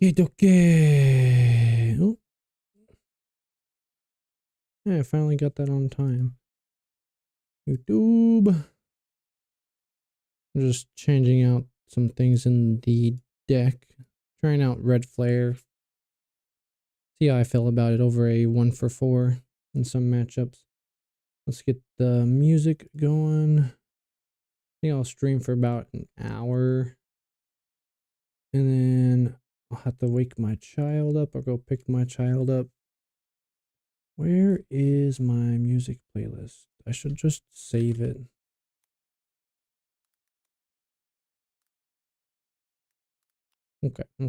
Okay, okay. Oh, yeah, I finally got that on time. YouTube. I'm just changing out some things in the deck. Trying out red flare. See how I feel about it over a 1-for-4 in some matchups. Let's get the music going. I think I'll stream for about an hour. And then I'll have to wake my child up or go pick my child up. Where is my music playlist? I should just save it. Okay. Go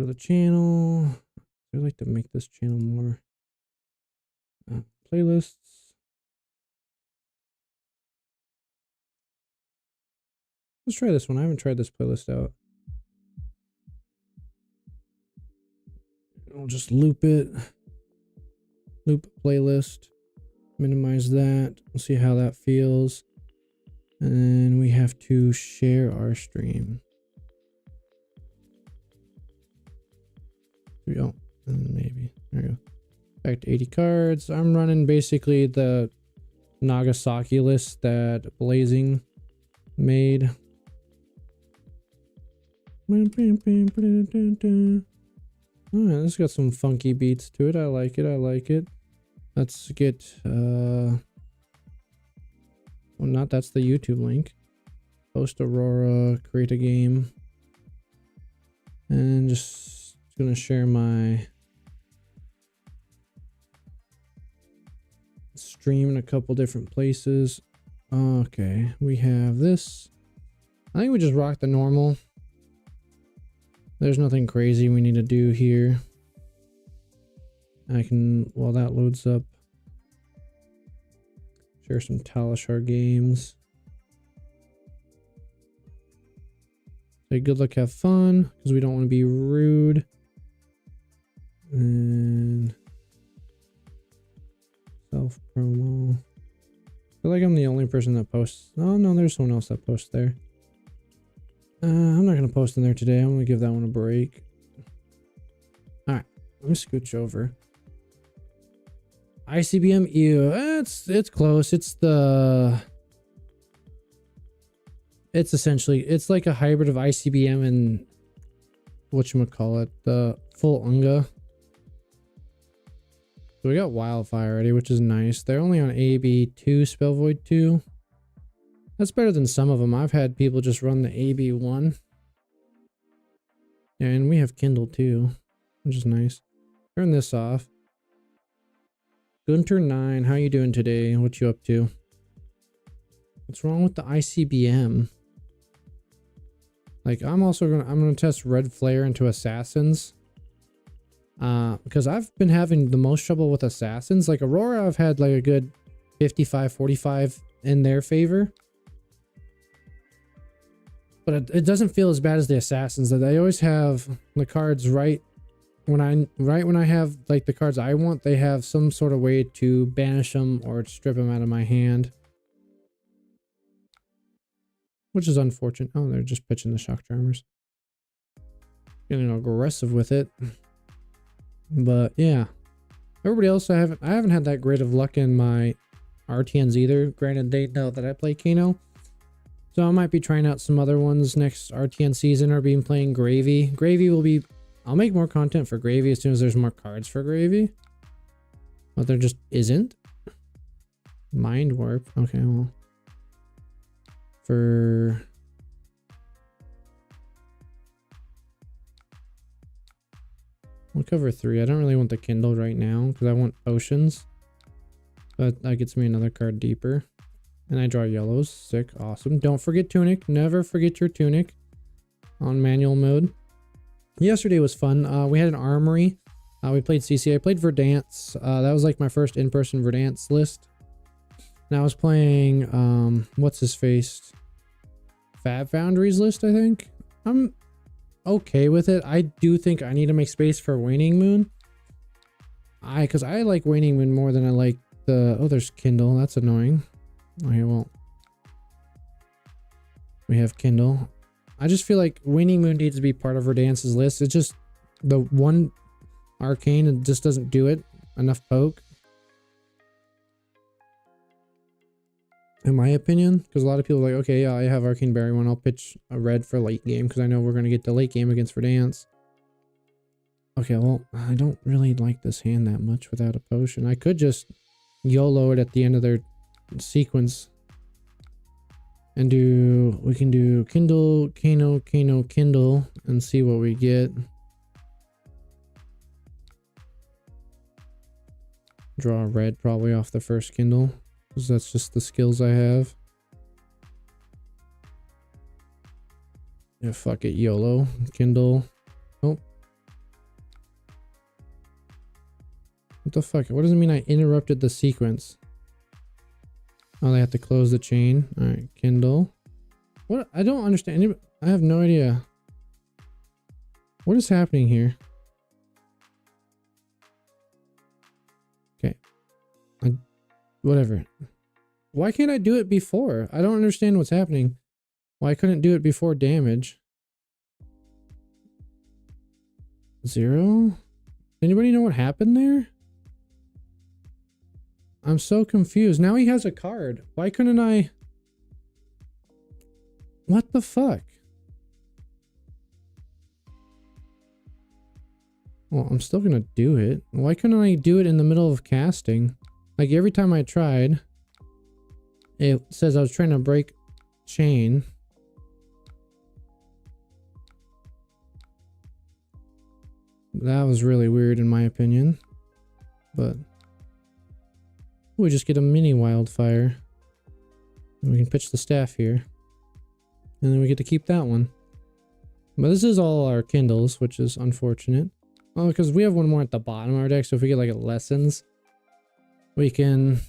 to the channel. I'd like to make this channel more playlists. Let's try this one. I haven't tried this playlist out. I'll just loop it. Loop playlist. Minimize that. We'll see how that feels. And then we have to share our stream. Oh, maybe. There we go. Back to 80 cards. I'm running basically the Nagasaki list that Blazing made. Alright, this got some funky beats to it. I like it. Let's get well, not that's the YouTube link. Post Aurora, create a game. And just gonna share my stream in a couple different places. Okay, we have this. I think we just rock the normal. There's nothing crazy we need to do here. I can, while that loads up, share some Talishar games. Say good luck, have fun, because we don't want to be rude. And self promo. I feel like I'm the only person that posts. Oh no, there's someone else that posts there. I'm not gonna post in there today. I'm gonna give that one a break. All right, let me scooch over. ICBM, ew, it's close. It's essentially, it's like a hybrid of ICBM and whatchamacallit, the full Unga. So we got Wildfire already, which is nice. They're only on AB2, Spell Void 2. That's better than some of them. I've had people just run the AB1. Yeah, and we have Kindle too, which is nice. Turn this off. Gunter 9, how you doing today? What you up to? What's wrong with the ICBM? Like, I'm gonna test Red Flare into Assassins. Because I've been having the most trouble with Assassins. Like Aurora, I've had like a good 55-45 in their favor. But it doesn't feel as bad as the Assassins. That they always have the cards right when I have like the cards I want, they have some sort of way to banish them or strip them out of my hand. Which is unfortunate. Oh, they're just pitching the shock charmers. Getting aggressive with it. But yeah. Everybody else, I haven't had that great of luck in my RTNs either. Granted, they know that I play Kano. So I might be trying out some other ones next RTN season or being playing Gravy. Gravy will be... I'll make more content for Gravy as soon as there's more cards for Gravy. But there just isn't. Mind Warp. Okay, well. For... We'll cover 3. I don't really want the Kindle right now because I want potions. But that gets me another card deeper. And I draw yellows. Sick. Awesome. Don't forget Tunic. Never forget your Tunic on manual mode. Yesterday was fun. We had an armory. We played CC. I played Verdance. That was like my first in-person Verdance list. And I was playing, what's his face? Fab Foundry's list, I think. I'm okay with it. I do think I need to make space for Waning Moon. Because I like Waning Moon more than I like the... Oh, there's Kindle. That's annoying. Okay, well. We have Kindle. I just feel like Waning Moon needs to be part of Verdance's list. It's just the one arcane, it just doesn't do it enough poke. In my opinion, because a lot of people are like, okay, yeah, I have Arcane Berry one. I'll pitch a red for late game because I know we're going to get the late game against Verdance. Okay, well, I don't really like this hand that much without a potion. I could just YOLO it at the end of their sequence. And we can do Kindle, Kano, Kano, Kindle, and see what we get. Draw a red probably off the first Kindle, because that's just the skills I have. Yeah, fuck it, YOLO, Kindle. Oh. What the fuck? What does it mean I interrupted the sequence? Oh, they have to close the chain. Alright, Kindle. What? I don't understand. I have no idea. What is happening here? Okay. Whatever. Why can't I do it before? I don't understand what's happening. Why couldn't do it before damage? 0? Anybody know what happened there? I'm so confused. Now he has a card. Why couldn't I? What the fuck? Well, I'm still gonna do it. Why couldn't I do it in the middle of casting? Like every time I tried, it says I was trying to break chain. That was really weird in my opinion. But we just get a mini wildfire. And we can pitch the staff here. And then we get to keep that one. But this is all our Kindles, which is unfortunate. Oh, because we have one more at the bottom of our deck, so if we get like a lessons, we can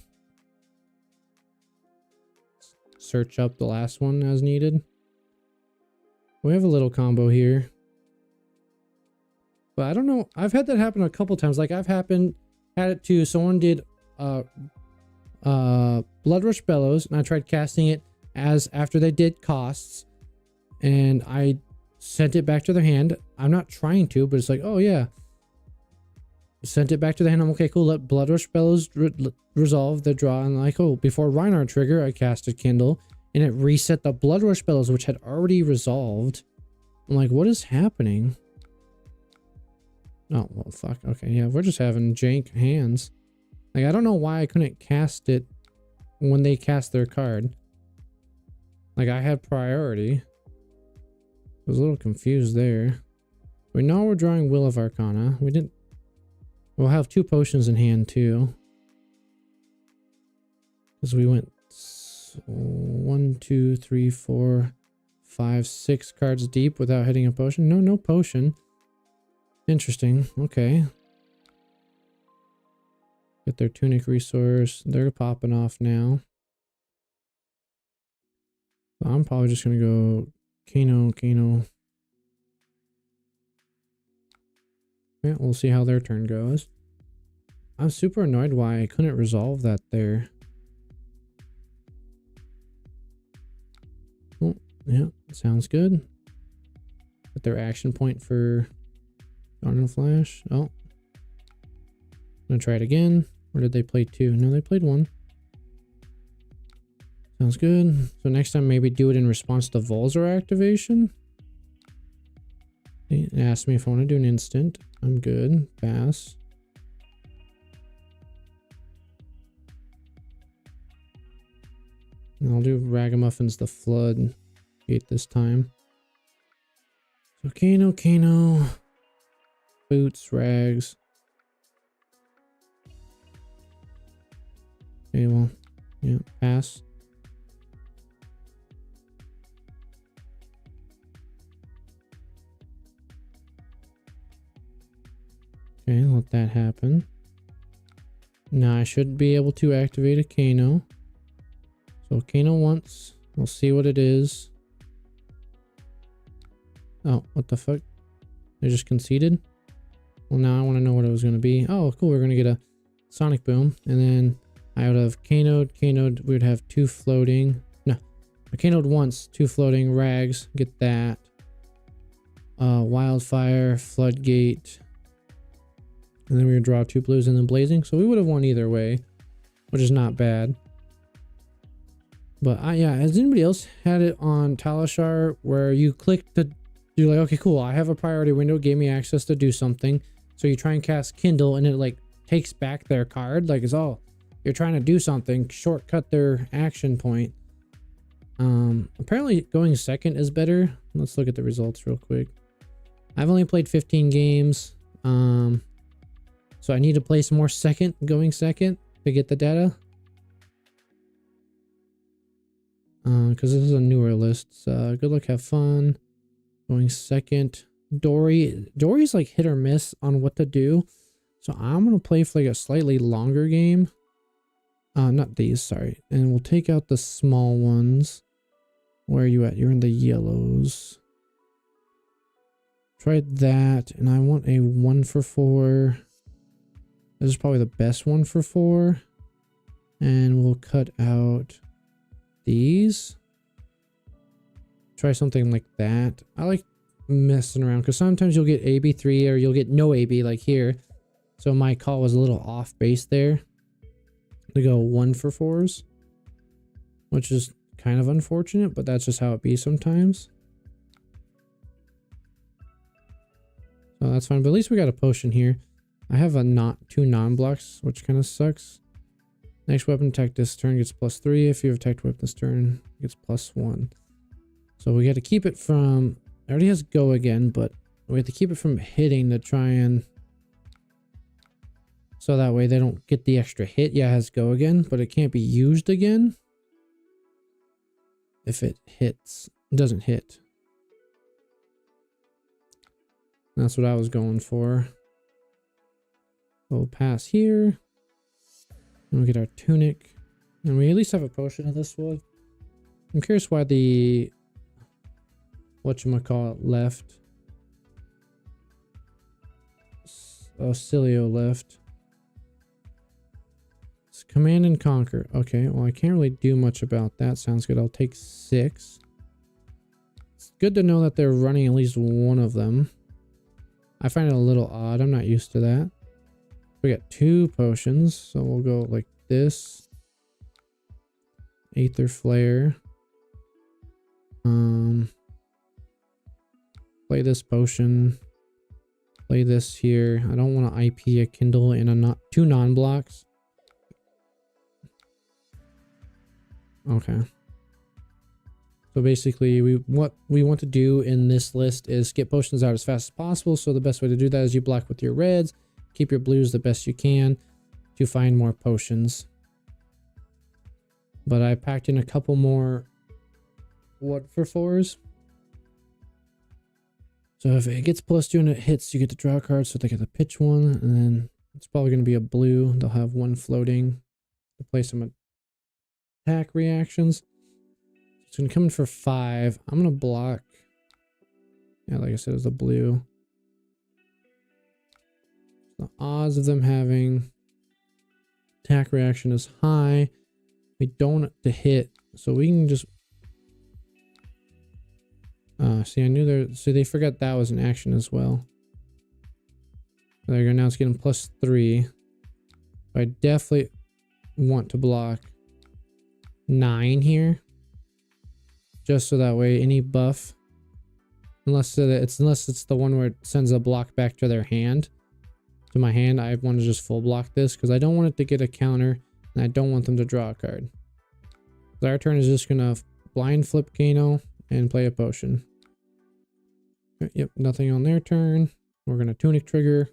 search up the last one as needed. We have a little combo here. But I don't know. I've had that happen a couple times. Like I've had it to someone did Blood Rush Bellows, and I tried casting it as after they did costs, and I sent it back to their hand. I'm not trying to, but it's like, oh yeah, sent it back to the hand. I'm okay, cool. Let Blood Rush Bellows resolve the draw, and like, oh, before Reinhardt trigger, I casted Kindle, and it reset the Blood Rush Bellows, which had already resolved. I'm like, what is happening? Oh well, fuck. Okay, yeah, we're just having jank hands. Like, I don't know why I couldn't cast it when they cast their card. Like, I had priority. I was a little confused there. We know we're drawing Will of Arcana. We didn't... We'll have 2 potions in hand, too. Because we went 1, 2, 3, 4, 5, 6 cards deep without hitting a potion. No potion. Interesting. Okay. Get their tunic resource. They're popping off now. So I'm probably just going to go Kano. Yeah, we'll see how their turn goes. I'm super annoyed why I couldn't resolve that there. Oh, yeah, sounds good. Get their action point for Garden Flash. Oh. I'm gonna try it again. Or did they play 2? No, they played 1. Sounds good. So next time maybe do it in response to Volzar activation. It asked me if I want to do an instant. I'm good. Pass. And I'll do Ragamuffins the Flood gate this time. So Kano. Boots, rags. Okay, well, yeah, pass. Okay, let that happen. Now I should be able to activate a Kano. So Kano once. We'll see what it is. Oh, what the fuck? They just conceded? Well, now I want to know what it was going to be. Oh, cool. We're going to get a Sonic Boom. And then I would have Kano'd. We would have 2 floating. No. I candled once, 2 floating rags, get that. Wildfire, floodgate. And then we would draw 2 blues and then blazing. So we would have won either way, which is not bad. But yeah, has anybody else had it on Talishar where you click to do like, okay, cool, I have a priority window, it gave me access to do something. So you try and cast Kindle and it like takes back their card. Like it's all, you're trying to do something, shortcut their action point. Apparently going second is better. Let's look at the results real quick. I've only played 15 games. So I need to play some more going second to get the data. Because this is a newer list. Good luck, have fun. Going second. Dory's like hit or miss on what to do. So I'm gonna play for like a slightly longer game. Not these, sorry. And we'll take out the small ones. Where are you at? You're in the yellows. Try that, and I want a 1 for 4. This is probably the best 1 for 4. And we'll cut out these. Try something like that. I like messing around because sometimes you'll get AB3 or you'll get no AB like here. So my call was a little off base there to go 1 for 4s, which is kind of unfortunate, but that's just how it be sometimes. So that's fine, but at least we got a potion here. I have a 2 non-blocks, which kind of sucks. Next weapon attack this turn gets +3. If you have attacked weapon this turn, it gets +1. So we got to keep it from, it already has go again, but we have to keep it from hitting to try and, so that way they don't get the extra hit. Yeah, it has go again, but it can't be used again if it hits, it doesn't hit. That's what I was going for. We'll pass here. And we get our tunic. And we at least have a potion of this one. I'm curious why the whatchamacallit left. Cilio left. It's command and conquer. Okay, well I can't really do much about that. Sounds good. I'll take 6. It's good to know that they're running at least one of them. I find it a little odd. I'm not used to that. We got 2 potions, so we'll go like this. Aether Flare. Play this potion. Play this here. I don't want to IP a Kindle in a 2 non-blocks. Okay. So basically, what we want to do in this list is get potions out as fast as possible. So the best way to do that is you block with your reds, keep your blues the best you can to find more potions. But I packed in a couple more 1 for 4s. So if it gets +2 and it hits, you get to draw a card. So they get the pitch one, and then it's probably going to be a blue. They'll have 1 floating to play some attack reactions. It's going to come in for 5. I'm going to block. Yeah, like I said, it's a blue. The odds of them having attack reaction is high. We don't want to hit, so we can just... see, I knew there... So they forgot that was an action as well. There you go. Now it's getting +3. I definitely want to block 9 here. Just so that way any buff, unless it's the one where it sends a block back to their hand, to my hand, I want to just full block this because I don't want it to get a counter and I don't want them to draw a card. So our turn is just gonna blind flip Kano and play a potion. Yep, nothing on their turn. We're gonna tunic trigger.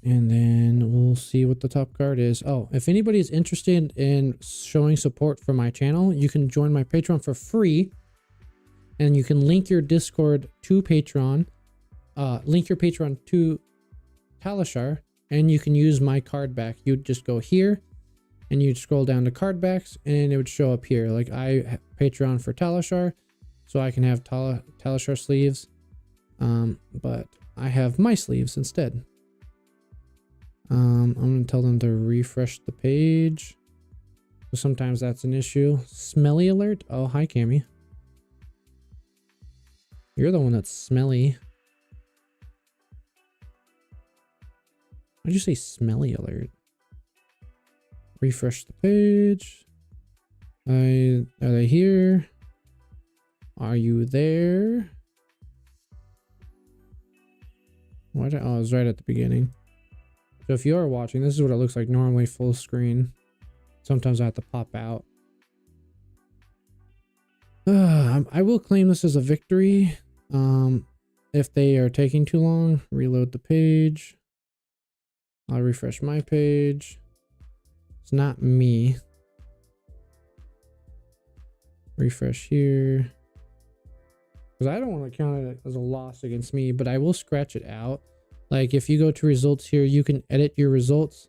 And then we'll see what the top card is. Oh, if anybody is interested in showing support for my channel, you can join my Patreon for free. And you can link your Discord to Patreon. Link your Patreon to Talishar. And you can use my card back. You'd just go here. And you'd scroll down to card backs. And it would show up here. Like I have Patreon for Talishar. So I can have Talishar sleeves. But I have my sleeves instead. I'm going to tell them to refresh the page. because sometimes that's an issue. Smelly alert? Oh, hi, Cammy. You're the one that's smelly. Why'd you say smelly alert? Refresh the page. Are they here? Are you there? Why did, oh, it was right at the beginning. So if you are watching, this is what it looks like normally full screen. Sometimes I have to pop out. I will claim this as a victory. If they are taking too long, reload the page. I'll refresh my page. It's not me. Refresh here. Because I don't want to count it as a loss against me, but I will scratch it out. Like if you go to results here, you can edit your results.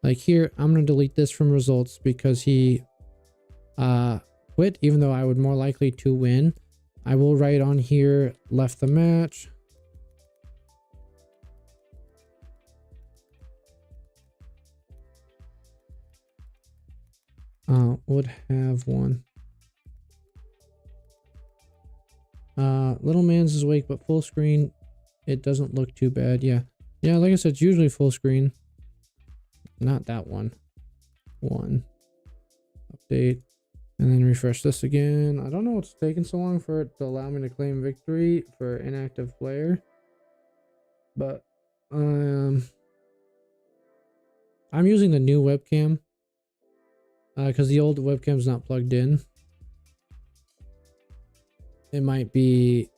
Like here, I'm going to delete this from results because he quit, even though I would more likely to win. I will write on here, left the match. Would have won. Little man's is awake, but full screen, it doesn't look too bad. Yeah. Yeah, like I said, it's usually full screen. Not that one. Update. And then refresh this again. I don't know what's taking so long for it to allow me to claim victory for inactive player. But I'm using the new webcam. Because the old webcam's not plugged in. It might be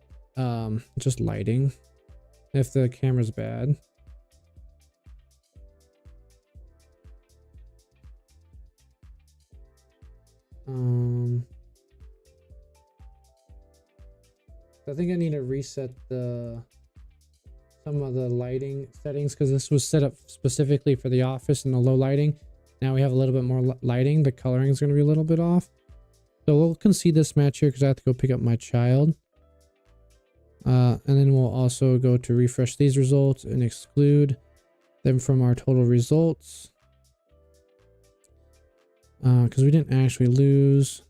just lighting if the camera's bad. I think I need to reset some of the lighting settings because this was set up specifically for the office and the low lighting. Now we have a little bit more lighting. The coloring is going to be a little bit off. So we'll concede this match here because I have to go pick up my child. And then we'll also go to refresh these results and exclude them from our total results. Because we didn't actually lose.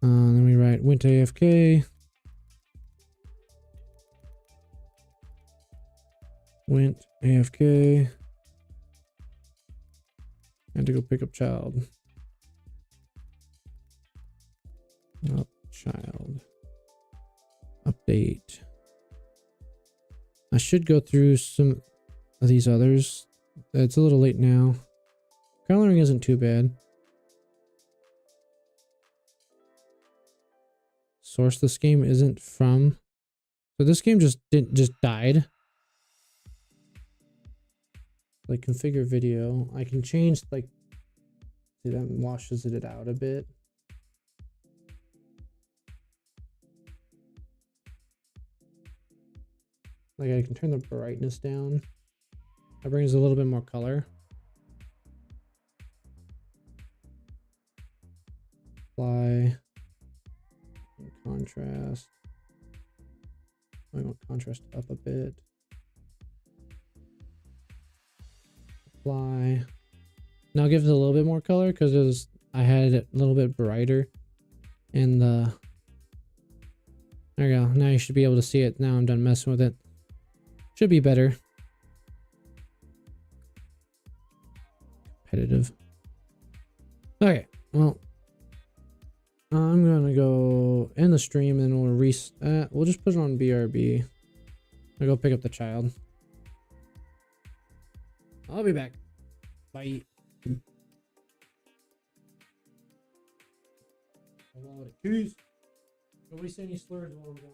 Then we write went AFK. Went AFK. And to go pick up child. Up child. Update. I should go through some of these others. It's a little late now. Coloring isn't too bad. Source this game isn't from. So this game just died. Like configure video. I can change like that washes it out a bit. Like I can turn the brightness down. That brings a little bit more color. Apply. Contrast. I want contrast up a bit. Apply. Now give it a little bit more color because I had it a little bit brighter in the. There you go. Now you should be able to see it. Now I'm done messing with it. Should be better. Competitive. Okay. Well, I'm gonna go end the stream and we'll just put it on BRB. I'll go pick up the child. I'll be back. Bye. Peace. Nobody say any slurs while I'm gone.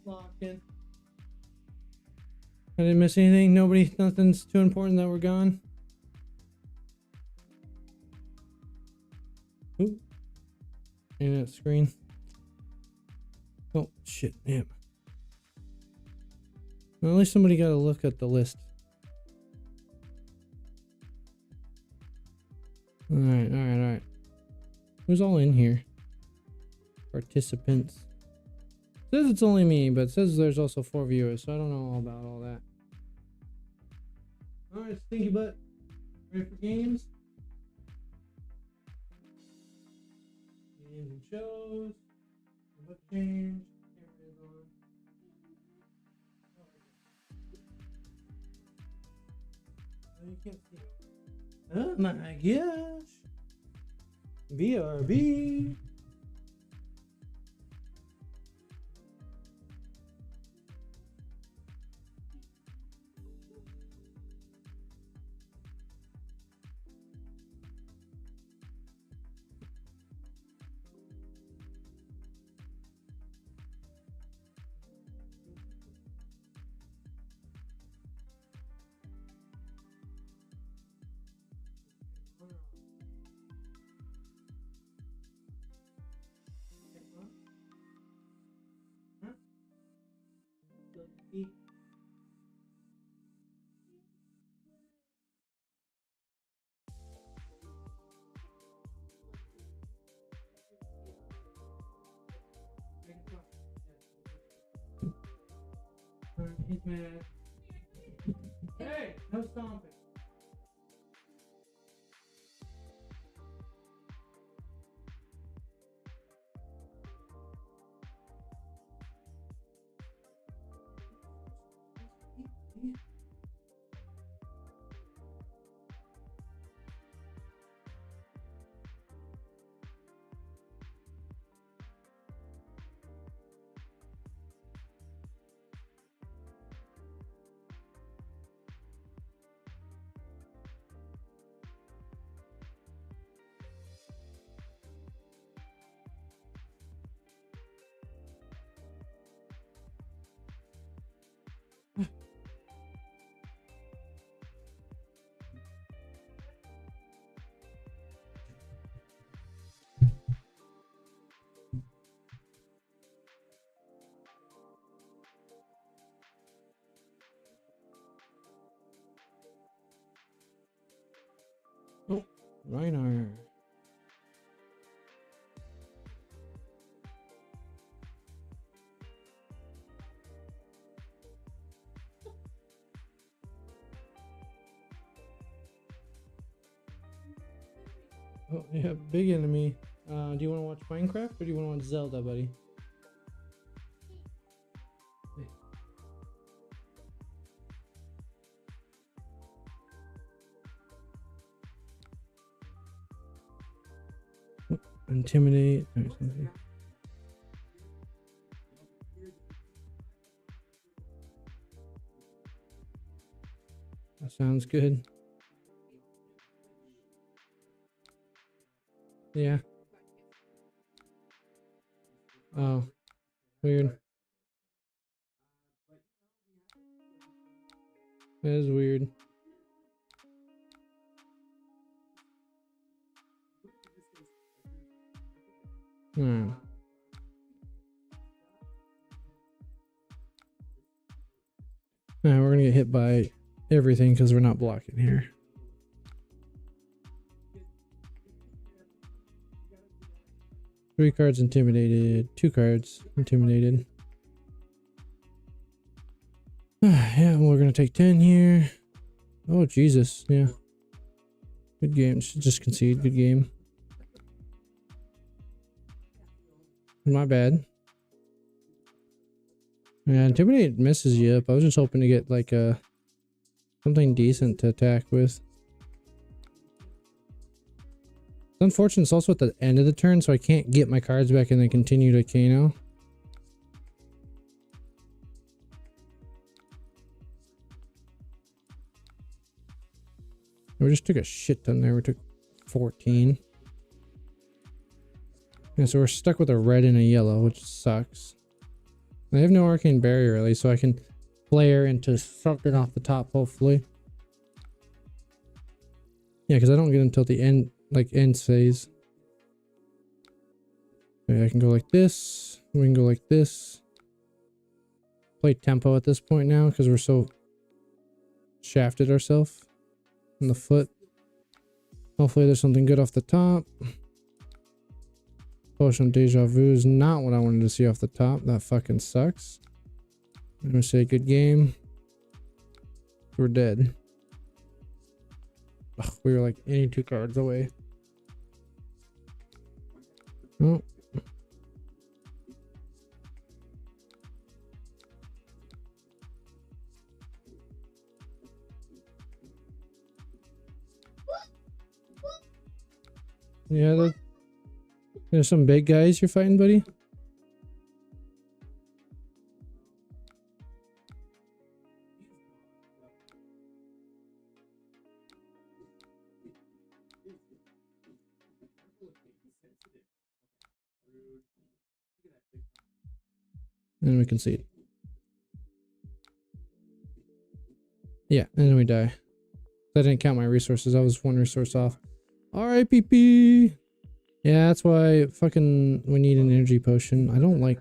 clocking. I didn't miss anything. Nothing's too important that we're gone. Ooh. And that screen. Oh shit, damn. Well, at least somebody got a look at the list. Alright. Who's all in here? Participants. It says it's only me, but it says there's also 4 viewers, so I don't know all about all that. Alright, Stinky Butt. Ready for games? Games and shows. What change? Camera's on. Oh, you can't see it. Oh my gosh. BRB. He's mad. Hey, no stomping. Oh, Reiner. Oh, yeah, big enemy. Do you want to watch Minecraft or do you want to watch Zelda, buddy? Oh, intimidate. That sounds good. Yeah. Oh, weird. That is weird. Hmm. Nah, we're gonna get hit by everything because we're not blocking here. Three cards intimidated. 2 cards intimidated. Yeah, we're gonna take 10 here. Oh Jesus, yeah. Good game. Should just concede. Good game. My bad. Yeah, intimidate messes you up. I was just hoping to get like something decent to attack with. It's unfortunate it's also at the end of the turn, so I can't get my cards back and then continue to Kano. We just took a shit ton there. We took 14. Yeah, so we're stuck with a red and a yellow, which sucks. I have no arcane barrier really, so I can flare into something off the top, hopefully. Yeah, because I don't get until the end, like end phase. Okay, I can go like this. We can go like this. Play tempo at this point now because we're so shafted ourselves in the foot. Hopefully there's something good off the top. Potion of Deja Vu is not what I wanted to see off the top. That fucking sucks. I'm gonna say good game. We're dead. Ugh, we were like any 2 cards away. Oh. Yeah, there's some big guys you're fighting, buddy. And we concede. Yeah, and then we die. I didn't count my resources. I was 1 resource off. RIPP. Yeah, that's why fucking we need an energy potion. I don't like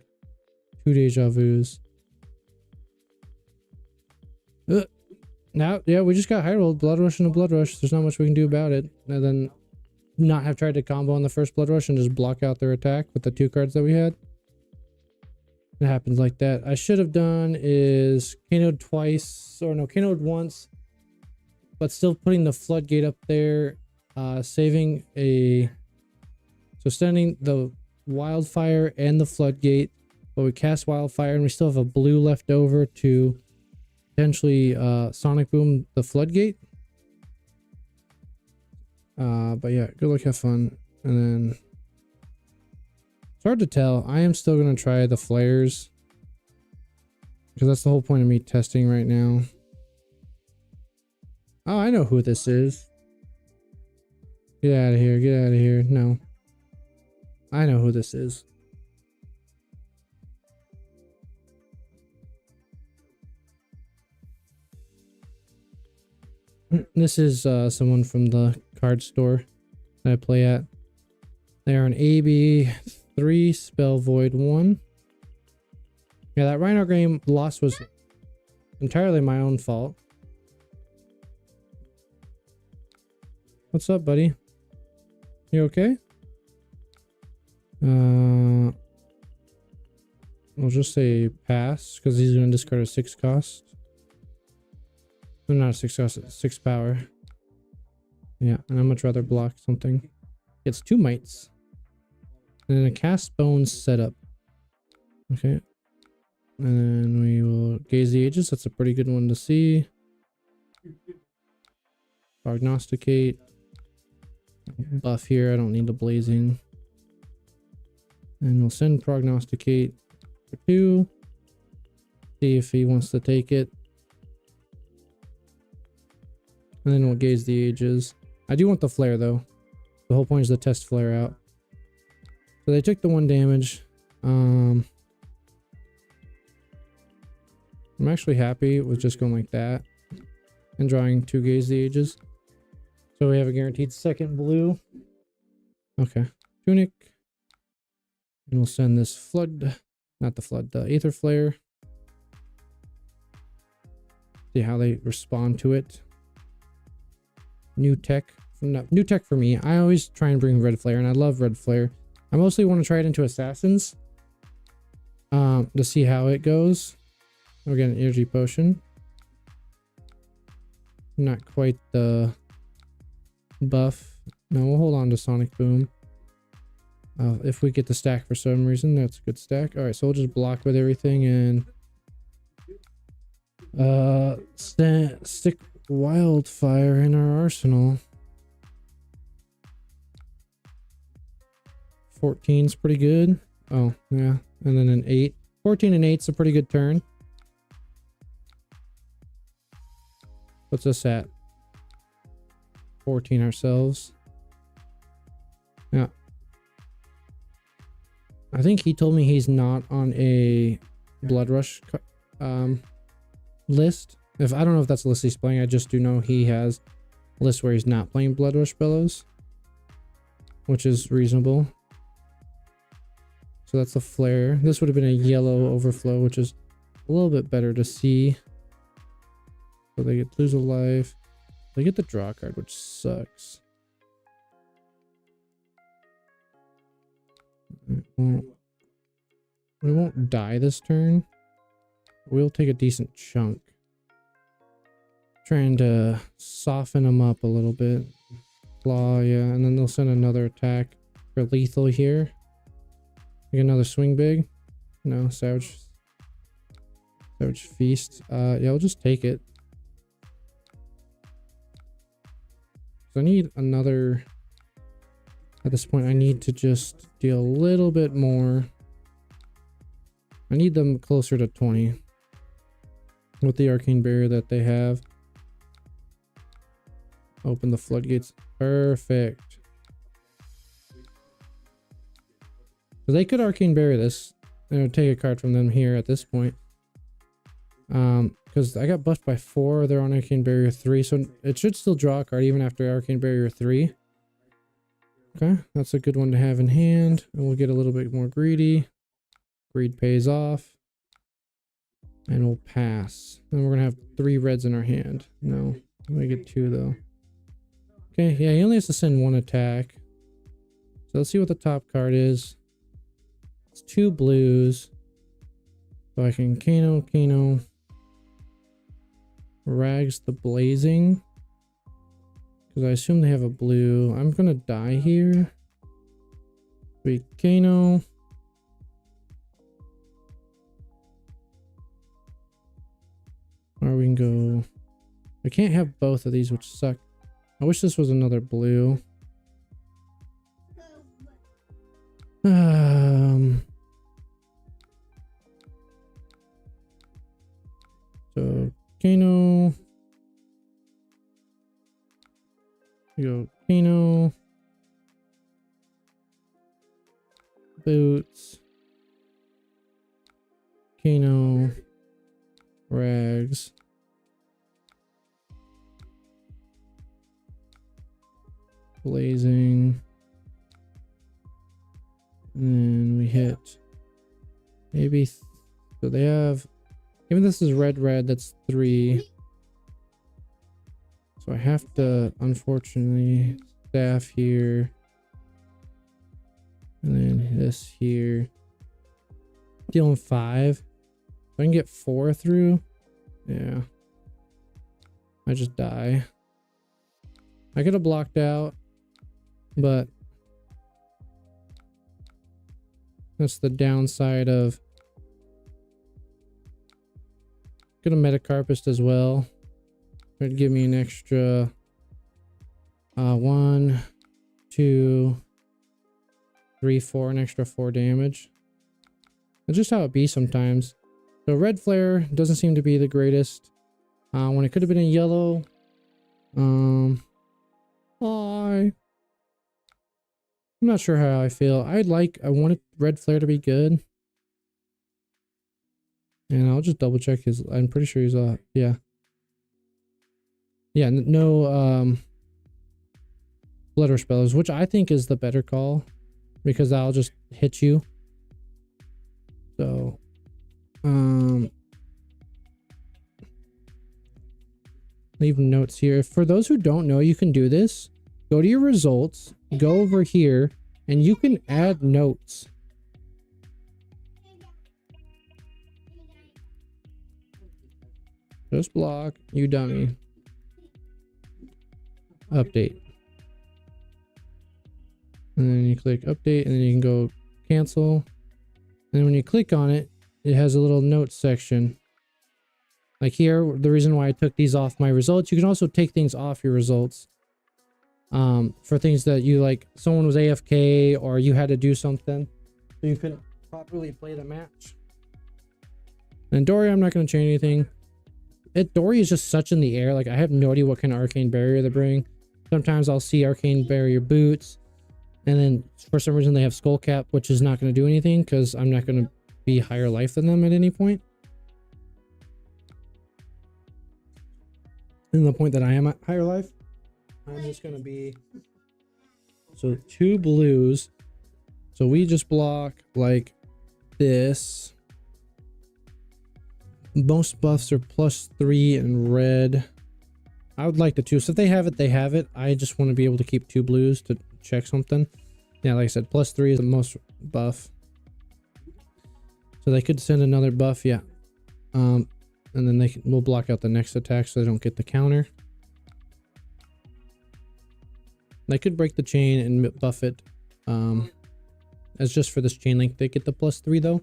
2 deja vus. Now, yeah, we just got high rolled. Blood rush and a blood rush. There's not much we can do about it. And then not have tried to combo on the first blood rush and just block out their attack with the 2 cards that we had. It happens like that. I should have done is Kano'd twice, or no, Kano'd once, but still putting the floodgate up there, saving a, so sending the wildfire and the floodgate, but we cast wildfire and we still have a blue left over to potentially sonic boom the floodgate. But yeah, good luck, have fun. And then it's hard to tell. I am still going to try the flares because that's the whole point of me testing right now. Oh, I know who this is. Get out of here. Get out of here. No. I know who this is. This is someone from the card store that I play at. They are an AB3 spell void 1. Yeah, that Rhino game loss was entirely my own fault. What's up, buddy? You okay? We'll just say pass because he's gonna discard a 6 cost. No, not a 6 cost, 6 power. Yeah, and I'd much rather block something. It's 2 mites. And then a cast bones setup. Okay. And then we will gaze the ages. That's a pretty good one to see. Prognosticate. Buff here. I don't need the blazing. And we'll send prognosticate for 2. See if he wants to take it. And then we'll gaze the ages. I do want the flare though. The whole point is to test flare out. So they took the 1 damage. I'm actually happy with just going like that and drawing 2 gaze the ages. So we have a guaranteed 2nd blue. Okay. Tunic. And we'll send this flood, not the flood, the Aether Flare. See how they respond to it. New tech. New tech for me. I always try and bring red flare, and I love red flare. I mostly want to try it into assassins to see how it goes. We're getting an energy potion. Not quite the buff. No, we'll hold on to sonic boom. If we get the stack for some reason, that's a good stack. All right, so we'll just block with everything and stick wildfire in our arsenal. 14's pretty good. Oh, yeah. And then an 8. 14 and 8's a pretty good turn. What's us at? 14 ourselves. Yeah. I think he told me he's not on a Blood Rush list. If I don't know if that's the list he's playing, I just do know he has a list where he's not playing Blood Rush Bellows, which is reasonable. So that's a flare. This would have been a yellow overflow, which is a little bit better to see. So they get lose a life. They get the draw card, which sucks. We won't die this turn. We'll take a decent chunk. Trying to soften them up a little bit. Claw, yeah, and then they'll send another attack for lethal here. Like another swing big. No, Savage Feast. Yeah, I'll just take it. So I need another. At this point, I need to just deal a little bit more. I need them closer to 20 with the arcane barrier that they have. Open the floodgates. Perfect. So they could arcane barrier this. And it would take a card from them here at this point. Because I got buffed by 4. They're on arcane barrier 3. So it should still draw a card even after arcane barrier 3. Okay, that's a good one to have in hand. And we'll get a little bit more greedy. Greed pays off. And we'll pass. And we're going to have 3 reds in our hand. No, we get 2 though. Okay, yeah, he only has to send 1 attack. So let's see what the top card is. It's 2 blues. So I can Kano. Rags the Blazing. Because I assume they have a blue. I'm going to die here. We Kano. Or we can go... I can't have both of these, which suck. I wish this was another blue. So Kano. We go Kano. Boots. Kano. Rags. Blazing. And then we hit maybe so they have, even this is red, that's 3. So I have to unfortunately staff here. And then this here. Dealing 5. If I can get 4 through. Yeah. I just die. I could have blocked out, but that's the downside of get a Metacarpist as well. It'd give me an extra 1, 2, 3, 4, an extra 4 damage. That's just how it be sometimes. So red flare doesn't seem to be the greatest. When it could have been a yellow. I'm not sure how I feel. I wanted red flare to be good. And I'll just double check his, I'm pretty sure he's yeah. Yeah, no Blood Rush Bellows, which I think is the better call because I'll just hit you. So leave notes here. For those who don't know, you can do this. Go to your results, go over here, and you can add notes. Just block, you dummy. Update. And then you click update, and then you can go cancel. And when you click on it, it has a little notes section. Like here, the reason why I took these off my results, you can also take things off your results. For things that you like, someone was AFK or you had to do something so you couldn't properly play the match. And Dory, I'm not going to change anything. Dory is just such in the air. Like I have no idea what kind of arcane barrier they bring. Sometimes I'll see arcane barrier boots, and then for some reason they have skull cap, which is not going to do anything because I'm not going to be higher life than them at any point. And the point that I am at higher life, I'm just going to be... So 2 blues. So we just block like this. Most buffs are +3 in red. I would like the 2. So if they have it, they have it. I just want to be able to keep 2 blues to check something. Yeah, like I said, +3 is the most buff. So they could send another buff, yeah. And then we'll block out the next attack so they don't get the counter. They could break the chain and buff it. As just for this chain link, they get the +3 though.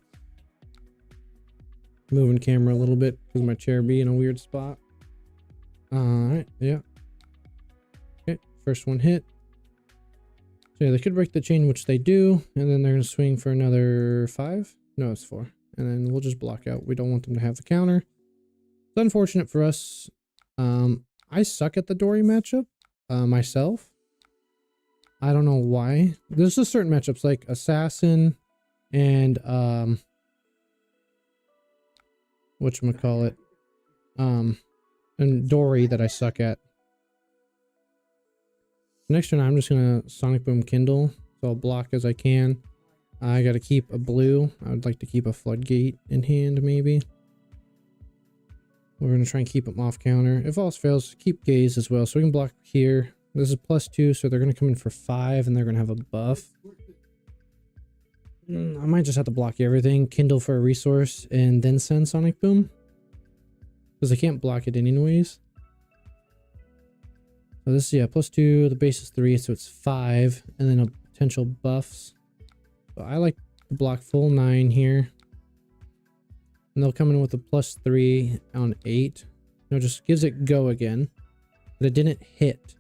Moving camera a little bit because my chair be in a weird spot. Alright, yeah. Okay, first one hit. So yeah, they could break the chain, which they do, and then they're going to swing for another 5. No, it's 4. And then we'll just block out. We don't want them to have the counter. It's unfortunate for us. I suck at the Dory matchup myself. I don't know why. There's just certain matchups like Assassin and whatchamacallit, and Dory that I suck at. Next turn I'm just gonna Sonic Boom Kindle, so I'll block as I can. I gotta keep a blue. I would like to keep a Floodgate in hand maybe. We're gonna try and keep them off counter. If all else fails, keep Gaze as well, so we can block here. This is +2, so they're gonna come in for 5 and they're gonna have a buff. I might just have to block everything, Kindle for a resource, and then send Sonic Boom. Because I can't block it anyways. So this is, yeah, +2, the base is 3, so it's 5, and then a potential buffs. So I like to block full 9 here. And they'll come in with a +3 on 8. No, just gives it go again. But it didn't hit.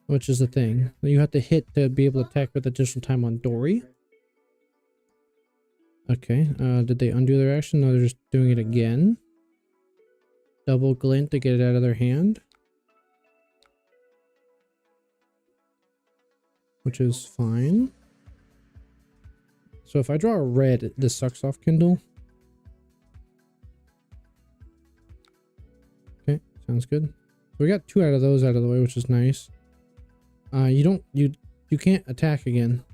Which is the thing. You have to hit to be able to attack with additional time on Dory. Okay, did they undo their action? No, they're just doing it again. Double glint to get it out of their hand. Which is fine. So if I draw a red, this sucks off Kindle. Okay, sounds good. So we got 2 out of those out of the way, which is nice. You can't attack again.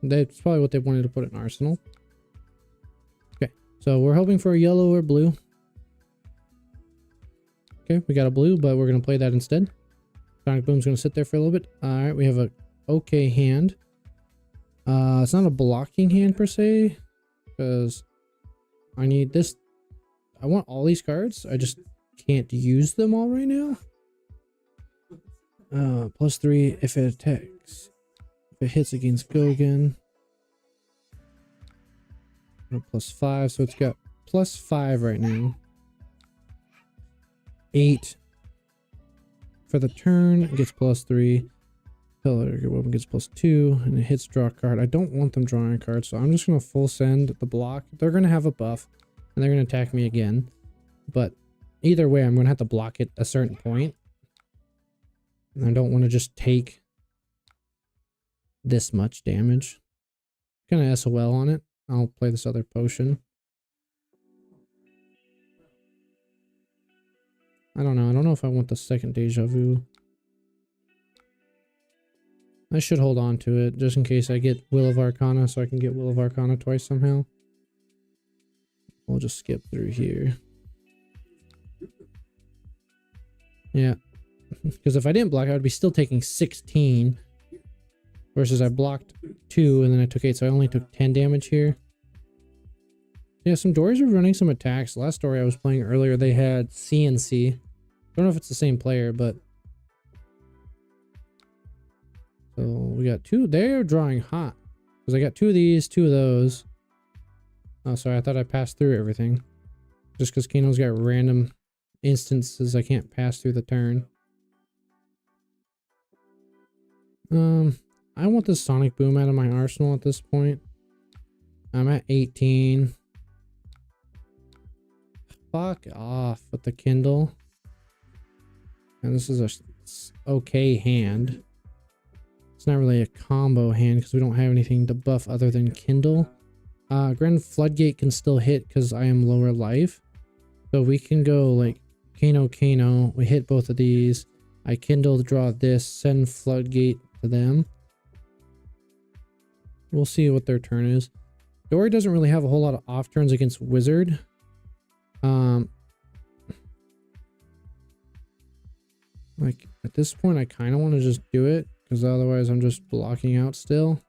That's probably what they wanted to put in Arsenal. Okay, so we're hoping for a yellow or blue. Okay, we got a blue, but we're gonna play that instead. Sonic Boom's gonna sit there for a little bit. All right, we have a okay hand. It's not a blocking hand per se, because I need this. I want all these cards. I just can't use them all right now. +3 if it attacks. If it hits against go again. +5, so it's got +5 right now. 8 for the turn, it gets +3. Your weapon gets +2, and it hits draw a card. I don't want them drawing a card, so I'm just gonna full send the block. They're gonna have a buff, and they're gonna attack me again. But either way, I'm gonna have to block it a certain point. And I don't want to just take this much damage. Kind of SOL on it. I'll play this other potion. I don't know. I don't know if I want the second Deja Vu. I should hold on to it just in case I get Will of Arcana, so I can get Will of Arcana twice somehow. We'll just skip through here. Yeah. Because if I didn't block, I would be still taking 16. Versus I blocked 2 and then I took 8, so I only took 10 damage here. Yeah, some Dories are running some attacks. Last story I was playing earlier, they had CNC. Don't know if it's the same player, but... So we got 2. They're drawing hot. Because I got 2 of these, 2 of those. Oh, sorry, I thought I passed through everything. Just because Kano's got random instances I can't pass through the turn. I want this Sonic Boom out of my arsenal at this point. I'm at 18. Fuck off with the Kindle. And this is a okay hand. It's not really a combo hand because we don't have anything to buff other than Kindle. Grand Floodgate can still hit because I am lower life. So we can go like Kano. We hit both of these. I kindle, draw this, send Floodgate to them. We'll see what their turn is. Dory doesn't really have a whole lot of off turns against Wizard. Like at this point, I kind of want to just do it because otherwise I'm just blocking out still.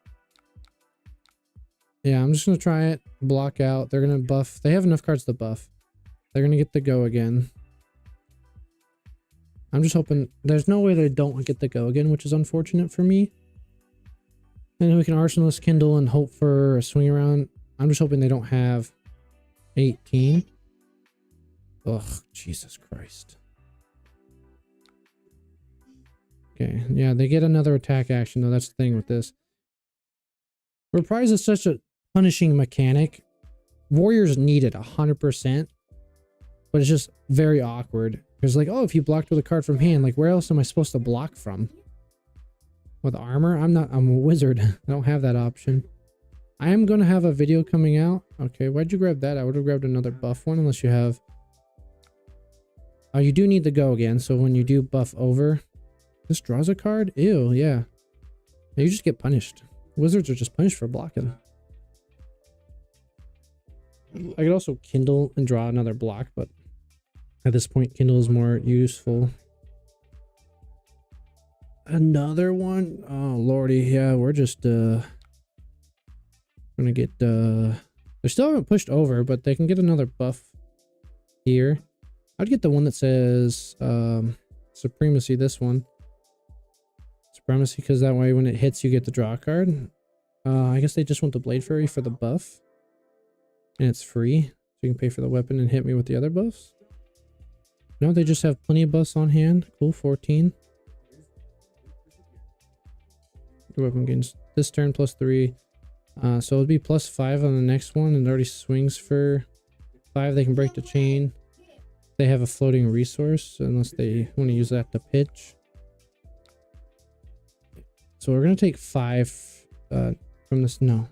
Yeah, I'm just going to try it. Block out. They're going to buff. They have enough cards to buff. They're going to get the go again. I'm just hoping. There's no way they don't get the go again, which is unfortunate for me. And then we can Arsenalist Kindle and hope for a swing around. I'm just hoping they don't have 18. Ugh, Jesus Christ. Okay, yeah, they get another attack action, though. That's the thing with this. Reprise is such a punishing mechanic. Warriors need it 100%, but it's just very awkward. Because, like, oh, if you blocked with a card from hand, like, where else am I supposed to block from? With armor? I'm a wizard. I don't have that option. I am going to have a video coming out. Okay, why'd you grab that? I would have grabbed another buff one, unless you have... Oh, you do need the go again, so when you do buff over... This draws a card? Ew, yeah. You just get punished. Wizards are just punished for blocking. I could also kindle and draw another block, but at this point, kindle is more useful. Another one? Oh, lordy. Yeah, we're just, gonna get, they still haven't pushed over, but they can get another buff here. I'd get the one that says, Supremacy, this one. Supremacy, because that way when it hits, you get the draw card. I guess they just want the Blade Fury for the buff. And it's free. So you can pay for the weapon and hit me with the other buffs. No, they just have plenty of buffs on hand. Cool, 14. The weapon gains this turn plus 3. So it'll be plus 5 on the next one. And it already swings for 5. They can break the chain. They have a floating resource unless they want to use that to pitch. So we're going to take 5 from this. No.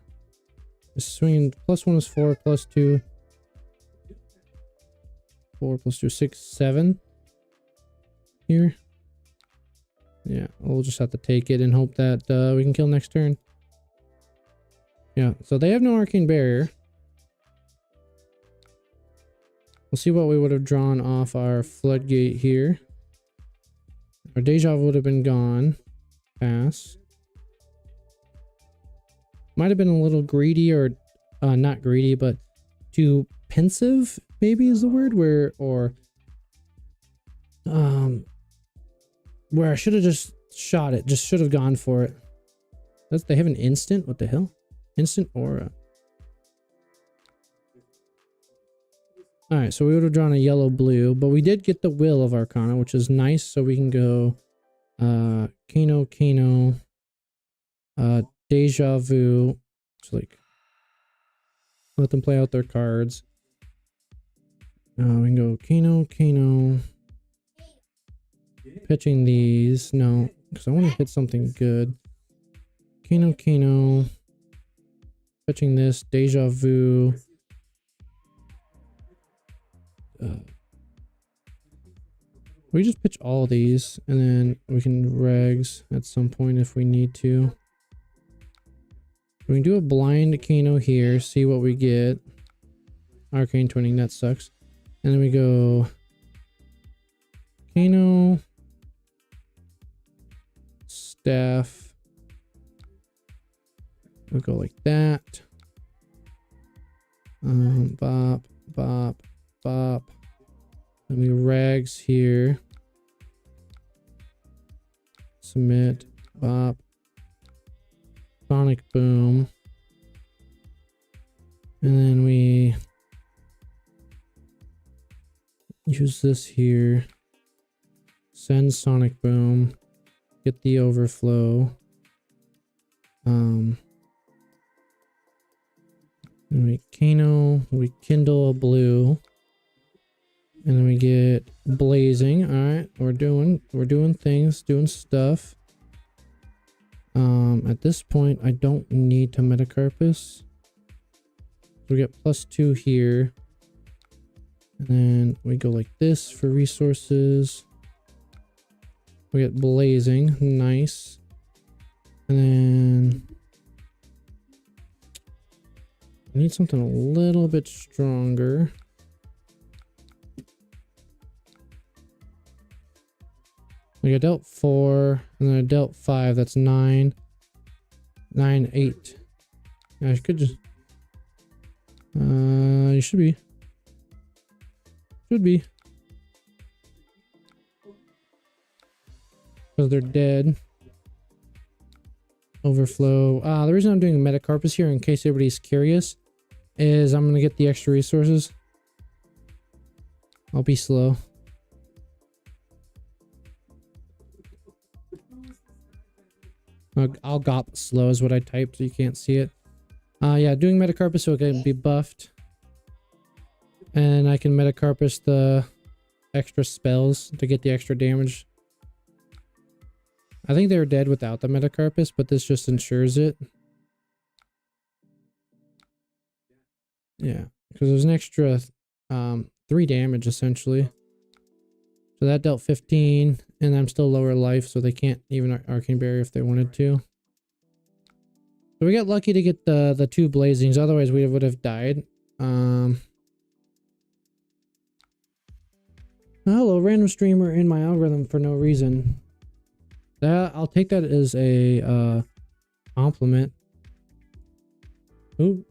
This swinging plus 1 is 4, plus 2. 4 plus 2, 6, 7. Here. Yeah, we'll just have to take it and hope that we can kill next turn. Yeah, so they have no Arcane Barrier. We'll see what we would have drawn off our Floodgate here. Our Deja would have been gone. Pass. Might have been a little greedy, or not greedy, but too pensive, maybe is the word, where I should have just shot it, just should have gone for it. They have an instant? What the hell? Instant aura. Alright, so we would have drawn a yellow blue, but we did get the will of Arcana, which is nice, so we can go Kano, Deja Vu. Just like let them play out their cards. We can go Kano. Pitching these. No, because I want to hit something good. Kano. Pitching this. Deja Vu. We just pitch all these, and then we can regs at some point if we need to. We can do a blind Kano here, see what we get. Arcane twinning, that sucks. And then we go Kano, staff. We'll go like that. Bop. Then we rags here. Submit. Bop. Sonic Boom. And then we use this here. Send Sonic Boom. Get the overflow. And we Kano. We kindle a blue. And then we get blazing. Alright, we're doing things, doing stuff. At this point, I don't need to Metacarpus. we get +2 here. And then we go like this for resources. We get blazing, nice. And then I need something a little bit stronger. Like I dealt 4, and then I dealt 5. That's 9. 9, 8. I could just... you should be. Should be. Because they're dead. Overflow. The reason I'm doing metacarpus here, in case everybody's curious, is I'm going to get the extra resources. I'll be slow. I'll gop slow is what I typed, so you can't see it. Yeah, doing metacarpus so it can be buffed. And I can metacarpus the extra spells to get the extra damage. I think they were dead without the metacarpus, but this just ensures it. Yeah, because there's an extra 3 damage essentially. So that dealt 15, and I'm still lower life, so they can't even Arcane Barrier if they wanted to. So we got lucky to get the 2 blazings, otherwise we would have died. Hello, random streamer in my algorithm for no reason. I'll take that as a compliment. Ooh.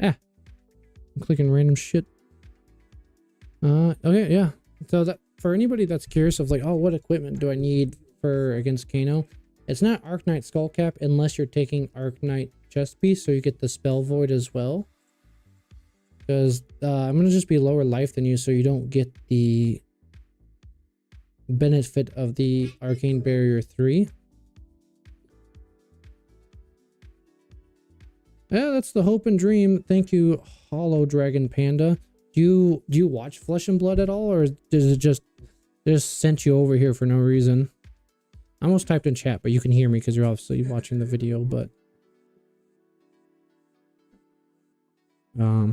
Ah. I'm clicking random shit. Okay, yeah. So that for anybody that's curious of like, oh, what equipment do I need for against Kano? It's not Arknight Skullcap unless you're taking Arknight chest piece, so you get the spell void as well. Because I'm gonna just be lower life than you, so you don't get the benefit of the Arcane Barrier 3. Yeah, that's the hope and dream. Thank you, Hollow Dragon Panda. Do you watch Flesh and Blood at all, or does it just sent you over here for no reason? I almost typed in chat, but you can hear me because you're obviously watching the video. But yeah,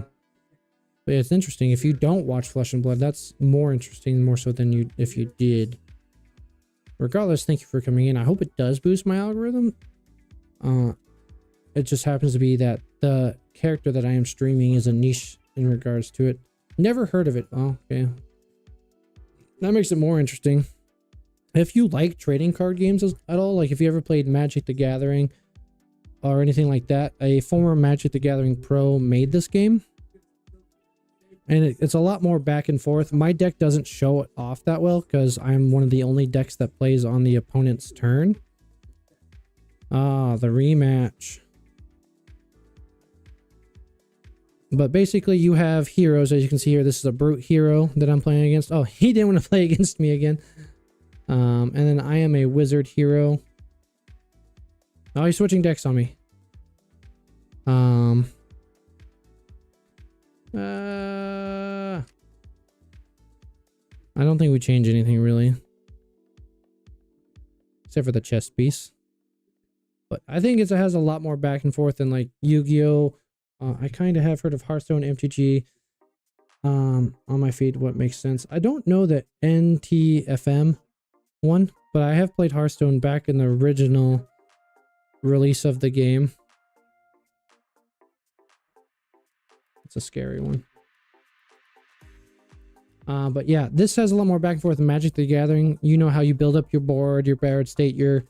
it's interesting. If you don't watch Flesh and Blood, that's more interesting, more so than you if you did. Regardless, thank you for coming in. I hope it does boost my algorithm. It just happens to be that the character that I am streaming is a niche in regards to it. Never heard of it. Oh, okay. That makes it more interesting. If you like trading card games at all, like if you ever played Magic the Gathering or anything like that, a former Magic the Gathering pro made this game. And it's a lot more back and forth. My deck doesn't show it off that well because I'm one of the only decks that plays on the opponent's turn. Ah, the rematch. But basically you have heroes, as you can see here. This is a brute hero that I'm playing against. Oh, he didn't want to play against me again. And then I am a wizard hero. Oh, he's switching decks on me. I don't think we change anything really. Except for the chest piece. But I think it has a lot more back and forth than like Yu-Gi-Oh! I kind of have heard of Hearthstone MTG on my feed, what makes sense. I don't know the NTFM one, but I have played Hearthstone back in the original release of the game. It's a scary one. But yeah, this has a lot more back and forth than Magic the Gathering. You know how you build up your board, your Barrett state, your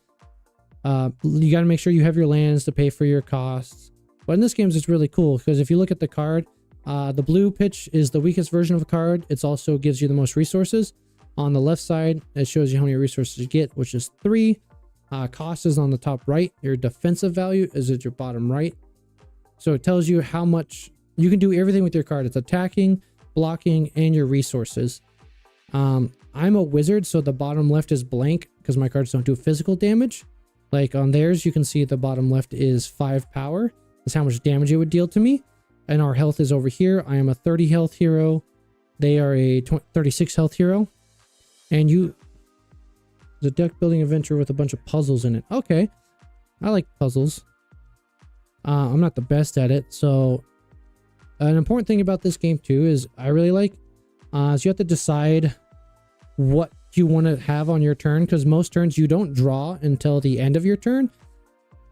you got to make sure you have your lands to pay for your costs. But in this game, it's really cool because if you look at the card, the blue pitch is the weakest version of a card. It also gives you the most resources. On the left side, it shows you how many resources you get, which is 3. Cost is on the top right. Your defensive value is at your bottom right. So it tells you how much you can do everything with your card. It's attacking, blocking, and your resources. I'm a wizard, so the bottom left is blank because my cards don't do physical damage. Like on theirs, you can see the bottom left is 5 power. That's how much damage it would deal to me. And our health is over here. I am a 30 health hero. They are a 36 health hero. And the deck building adventure with a bunch of puzzles in it. Okay. I like puzzles. I'm not the best at it, so an important thing about this game too is I really like is you have to decide what you want to have on your turn, because most turns you don't draw until the end of your turn.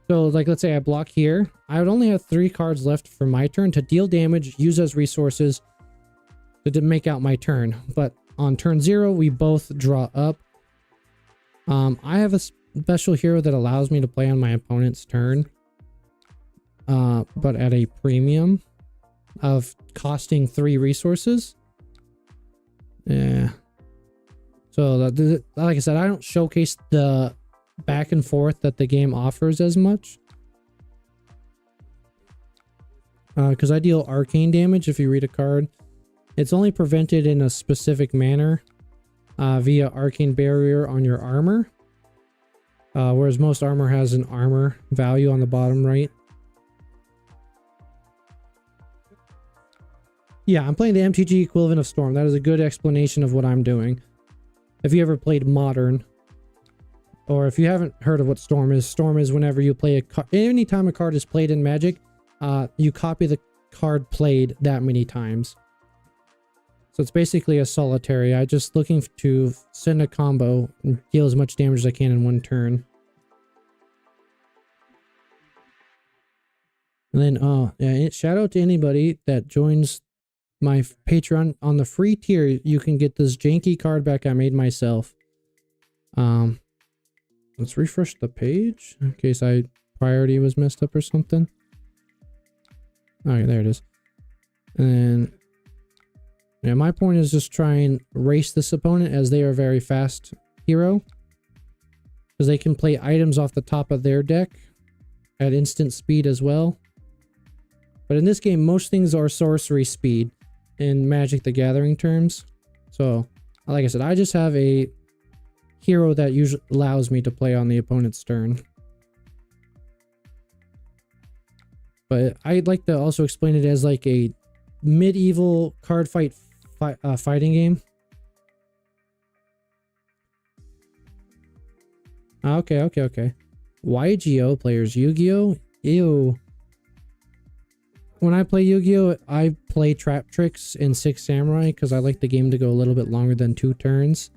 So like, let's say I block here, I would only have 3 cards left for my turn to deal damage, use as resources to make out my turn. But on turn 0, we both draw up. I have a special hero that allows me to play on my opponent's turn, but at a premium of costing 3 resources. Yeah. So like I said, I don't showcase the back and forth that the game offers as much, because I deal arcane damage if you read a card. It's only prevented in a specific manner via arcane barrier on your armor, whereas most armor has an armor value on the bottom right. Yeah, I'm playing the MTG equivalent of Storm. That is a good explanation of what I'm doing. If you ever played Modern, or if you haven't heard of what Storm is whenever you play a card. Anytime a card is played in Magic, you copy the card played that many times. So it's basically a solitary. I'm just looking to send a combo and deal as much damage as I can in one turn. And then, yeah, shout out to anybody that joins my Patreon. On the free tier, you can get this janky card back I made myself. Let's refresh the page in case priority was messed up or something. Okay, there it is. And yeah, my point is just try and race this opponent, as they are a very fast hero, because they can play items off the top of their deck at instant speed as well. But in this game, most things are sorcery speed in Magic the Gathering terms. So, like I said, I just have a hero that usually allows me to play on the opponent's turn. But I'd like to also explain it as like a medieval card fighting game. Okay. YGO players, Yu-Gi-Oh? Ew. When I play Yu-Gi-Oh, I play Trap Tricks and Six Samurai because I like the game to go a little bit longer than 2 turns.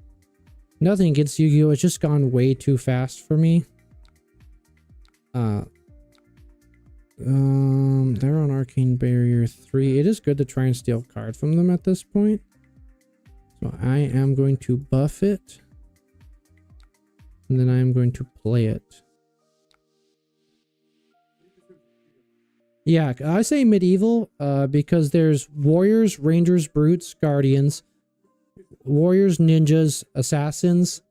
Nothing against Yu-Gi-Oh, it's just gone way too fast for me. They're on Arcane Barrier 3. It is good to try and steal a card from them at this point. So I am going to buff it. And then I am going to play it. Yeah, I say medieval because there's warriors, rangers, brutes, guardians, warriors, ninjas, assassins,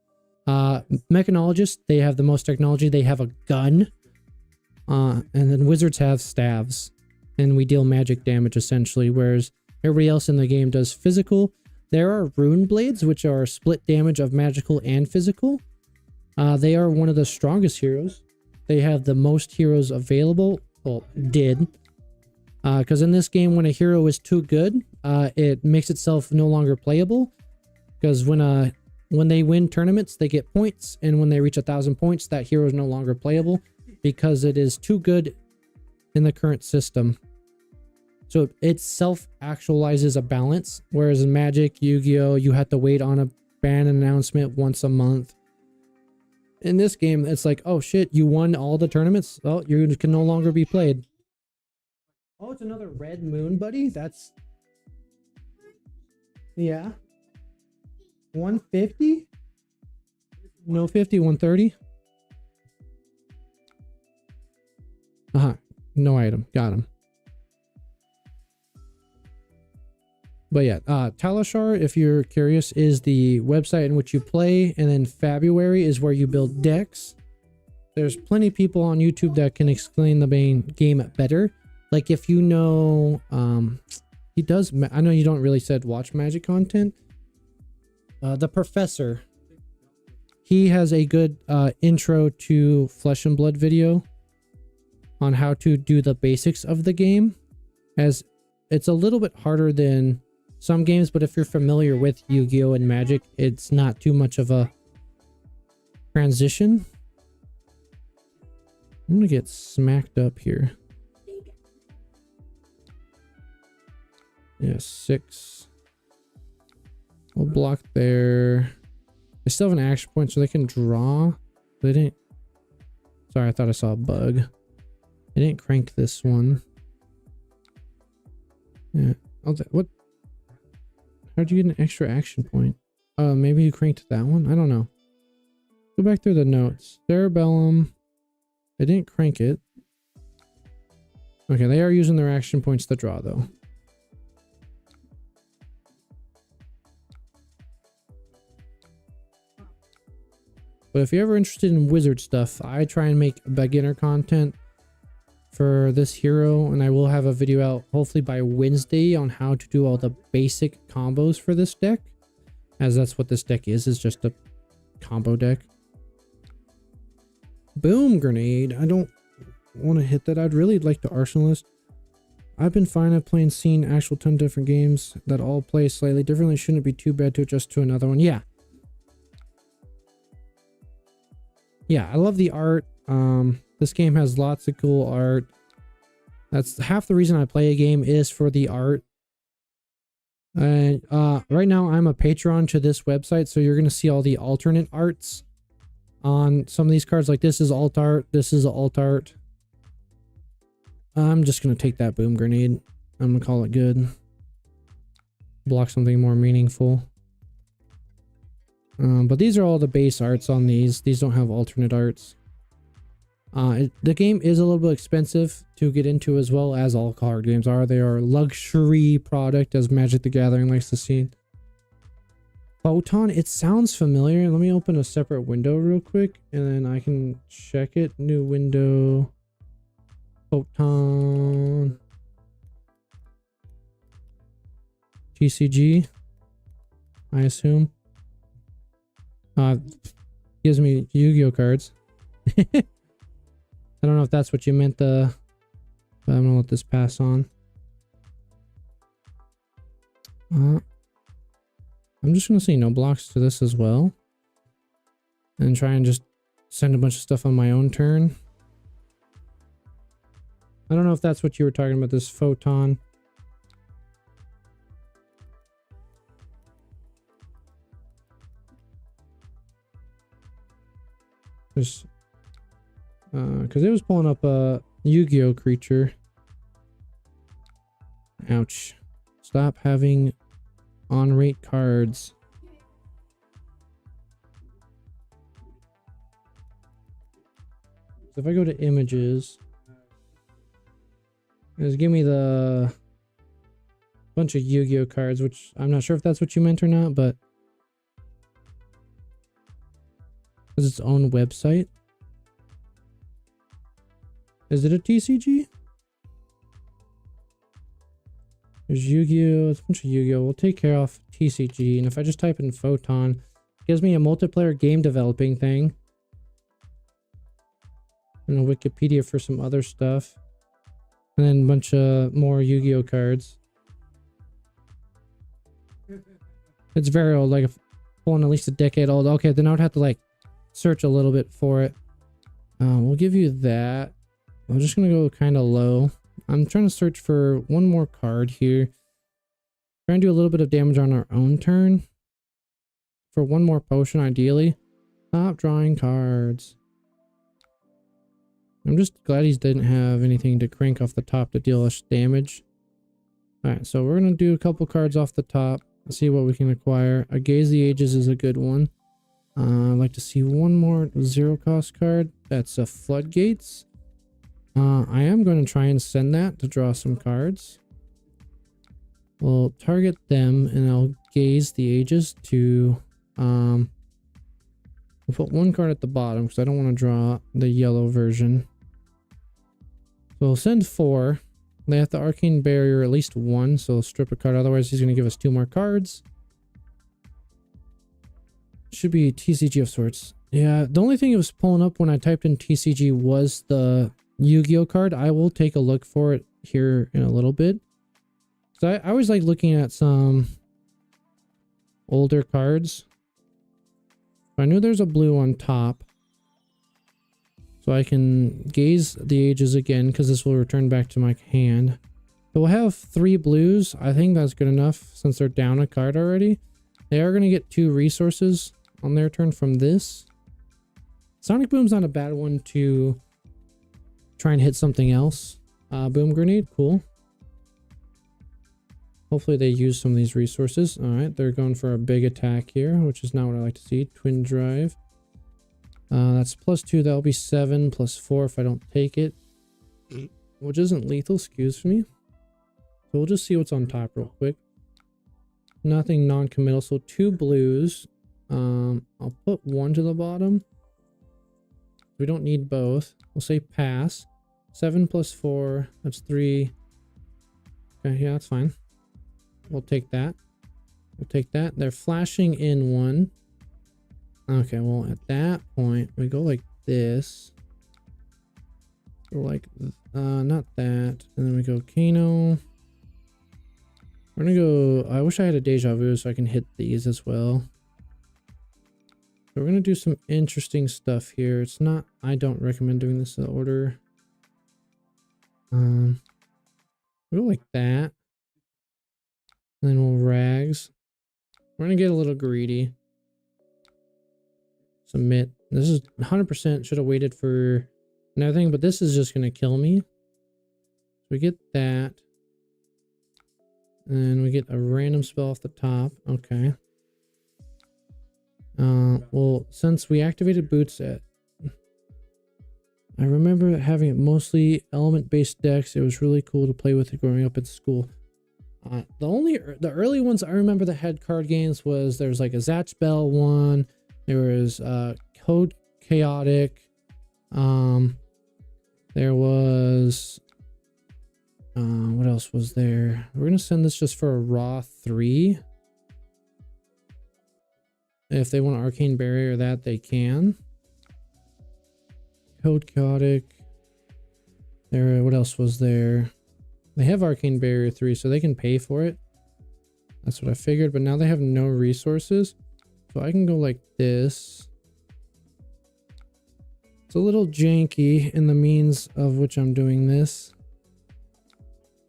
mechanologists. They have the most technology. They have a gun. And then wizards have staves. And we deal magic damage essentially, whereas everybody else in the game does physical. There are rune blades, which are split damage of magical and physical. They are one of the strongest heroes. They have the most heroes available. Well, did. Because in this game, when a hero is too good, it makes itself no longer playable. Because when they win tournaments, they get points. And when they reach 1,000 points, that hero is no longer playable. Because it is too good in the current system. So it self-actualizes a balance. Whereas in Magic, Yu-Gi-Oh, you have to wait on a ban announcement once a month. In this game, it's like, oh shit, you won all the tournaments? Oh, you can no longer be played. Oh, it's another red moon, buddy? That's... Yeah. 150? No 50, 130? Uh-huh. No item. Got him. But yeah, Talashar, if you're curious, is the website in which you play, and then February is where you build decks. There's plenty of people on YouTube that can explain the main game better. Like if you know, he does, I know you don't really said watch Magic content. The Professor, he has a good intro to Flesh and Blood video on how to do the basics of the game, as it's a little bit harder than some games, but if you're familiar with Yu-Gi-Oh and Magic, it's not too much of a transition. I'm gonna get smacked up here. Yeah, 6. We'll block there. They still have an action point, so they can draw. They didn't. Sorry, I thought I saw a bug. They didn't crank this one. Yeah. Oh, what? How'd you get an extra action point? Maybe you cranked that one? I don't know. Go back through the notes. Cerebellum. They didn't crank it. Okay, they are using their action points to draw, though. But if you're ever interested in wizard stuff, I try and make beginner content for this hero, and I will have a video out hopefully by Wednesday on how to do all the basic combos for this deck, as that's what this deck is just a combo deck. Boom grenade. I don't want to hit that. I'd really like the Arsenalist. I've been fine at playing seen actual ton of different games that all play slightly differently. Shouldn't be too bad to adjust to another one. Yeah, I love the art. This game has lots of cool art. That's half the reason I play a game, is for the art. And right now I'm a patron to this website, so you're gonna see all the alternate arts on some of these cards. Like this is alt art, this is alt art. I'm just gonna take that boom grenade. I'm gonna call it good. Block something more meaningful. But these are all the base arts on these. These don't have alternate arts. The game is a little bit expensive to get into, as well as all card games are. They are a luxury product, as Magic the Gathering likes to see. Photon, it sounds familiar. Let me open a separate window real quick, and then I can check it. New window. Photon. TCG, I assume. Gives me Yu-Gi-Oh cards. I don't know if that's what you meant, but I'm gonna let this pass on. I'm just gonna say no blocks to this as well, and try and just send a bunch of stuff on my own turn. I don't know if that's what you were talking about, this photon. Just because it was pulling up a Yu-Gi-Oh creature. Ouch. Stop having on-rate cards. So if I go to images, just give me the bunch of Yu-Gi-Oh cards, which I'm not sure if that's what you meant or not, but it's its own website. Is it a TCG? There's Yu-Gi-Oh! It's a bunch of Yu-Gi-Oh! We'll take care of TCG. And if I just type in Photon, it gives me a multiplayer game developing thing. And a Wikipedia for some other stuff. And then a bunch of more Yu-Gi-Oh! cards. It's very old, like pulling at least a decade old. Okay, then I would have to like search a little bit for it. We'll give you that. I'm just gonna go kind of low. I'm trying to search for one more card here. Trying to do a little bit of damage on our own turn. For one more potion, ideally. Stop drawing cards. I'm just glad he didn't have anything to crank off the top to deal us damage. Alright, so we're gonna do a couple cards off the top. See what we can acquire. A Gaze the Ages is a good one. I'd like to see one more 0 cost card. That's a Floodgates. I am going to try and send that to draw some cards. We'll target them and I'll Gaze the Ages to we'll put one card at the bottom because I don't want to draw the yellow version. So we'll send 4. They have the Arcane Barrier at least 1, so we'll strip a card, otherwise he's going to give us 2 more cards. Should be TCG of sorts. Yeah, the only thing it was pulling up when I typed in TCG was the Yu-Gi-Oh card. I will take a look for it here in a little bit. So I always like looking at some older cards. I knew there's a blue on top. So So I can gaze the ages again because this will return back to my hand. So we'll have 3 blues. I think that's good enough since they're down a card already. They are going to get 2 resources on their turn from this. Sonic Boom's not a bad one to try and hit something else. Boom Grenade, cool. Hopefully they use some of these resources. All right, they're going for a big attack here, which is not what I like to see. Twin Drive. That's +2. That'll be 7 +4 if I don't take it, which isn't lethal. Excuse me. So we'll just see what's on top real quick. Nothing non-committal. So 2 blues. I'll put 1 to the bottom. We don't need both. We'll say pass. 7 +4. That's 3. Okay, yeah, that's fine. We'll take that. We'll take that. They're flashing in 1. Okay, well, at that point, we go like this. Or like, not that. And then we go Kano. We're gonna go, I wish I had a Deja Vu so I can hit these as well. So we're gonna do some interesting stuff here. It's not, I don't recommend doing this in order. We'll go like that. And then we'll rags. We're gonna get a little greedy. Submit. This is 100% should have waited for another thing, but this is just gonna kill me. So we get that. And we get a random spell off the top. Okay. Well, since we activated boots at, I remember having it mostly element-based decks. It was really cool to play with it growing up in school. The early ones I remember that had card games was there's like a Zatch Bell one. There was Code Chaotic. There was what else was there? We're gonna send this just for a raw 3. If they want Arcane Barrier, that they can. Code Chaotic. There, what else was there? They have Arcane Barrier 3, so they can pay for it. That's what I figured, but now they have no resources. So I can go like this. It's a little janky in the means of which I'm doing this.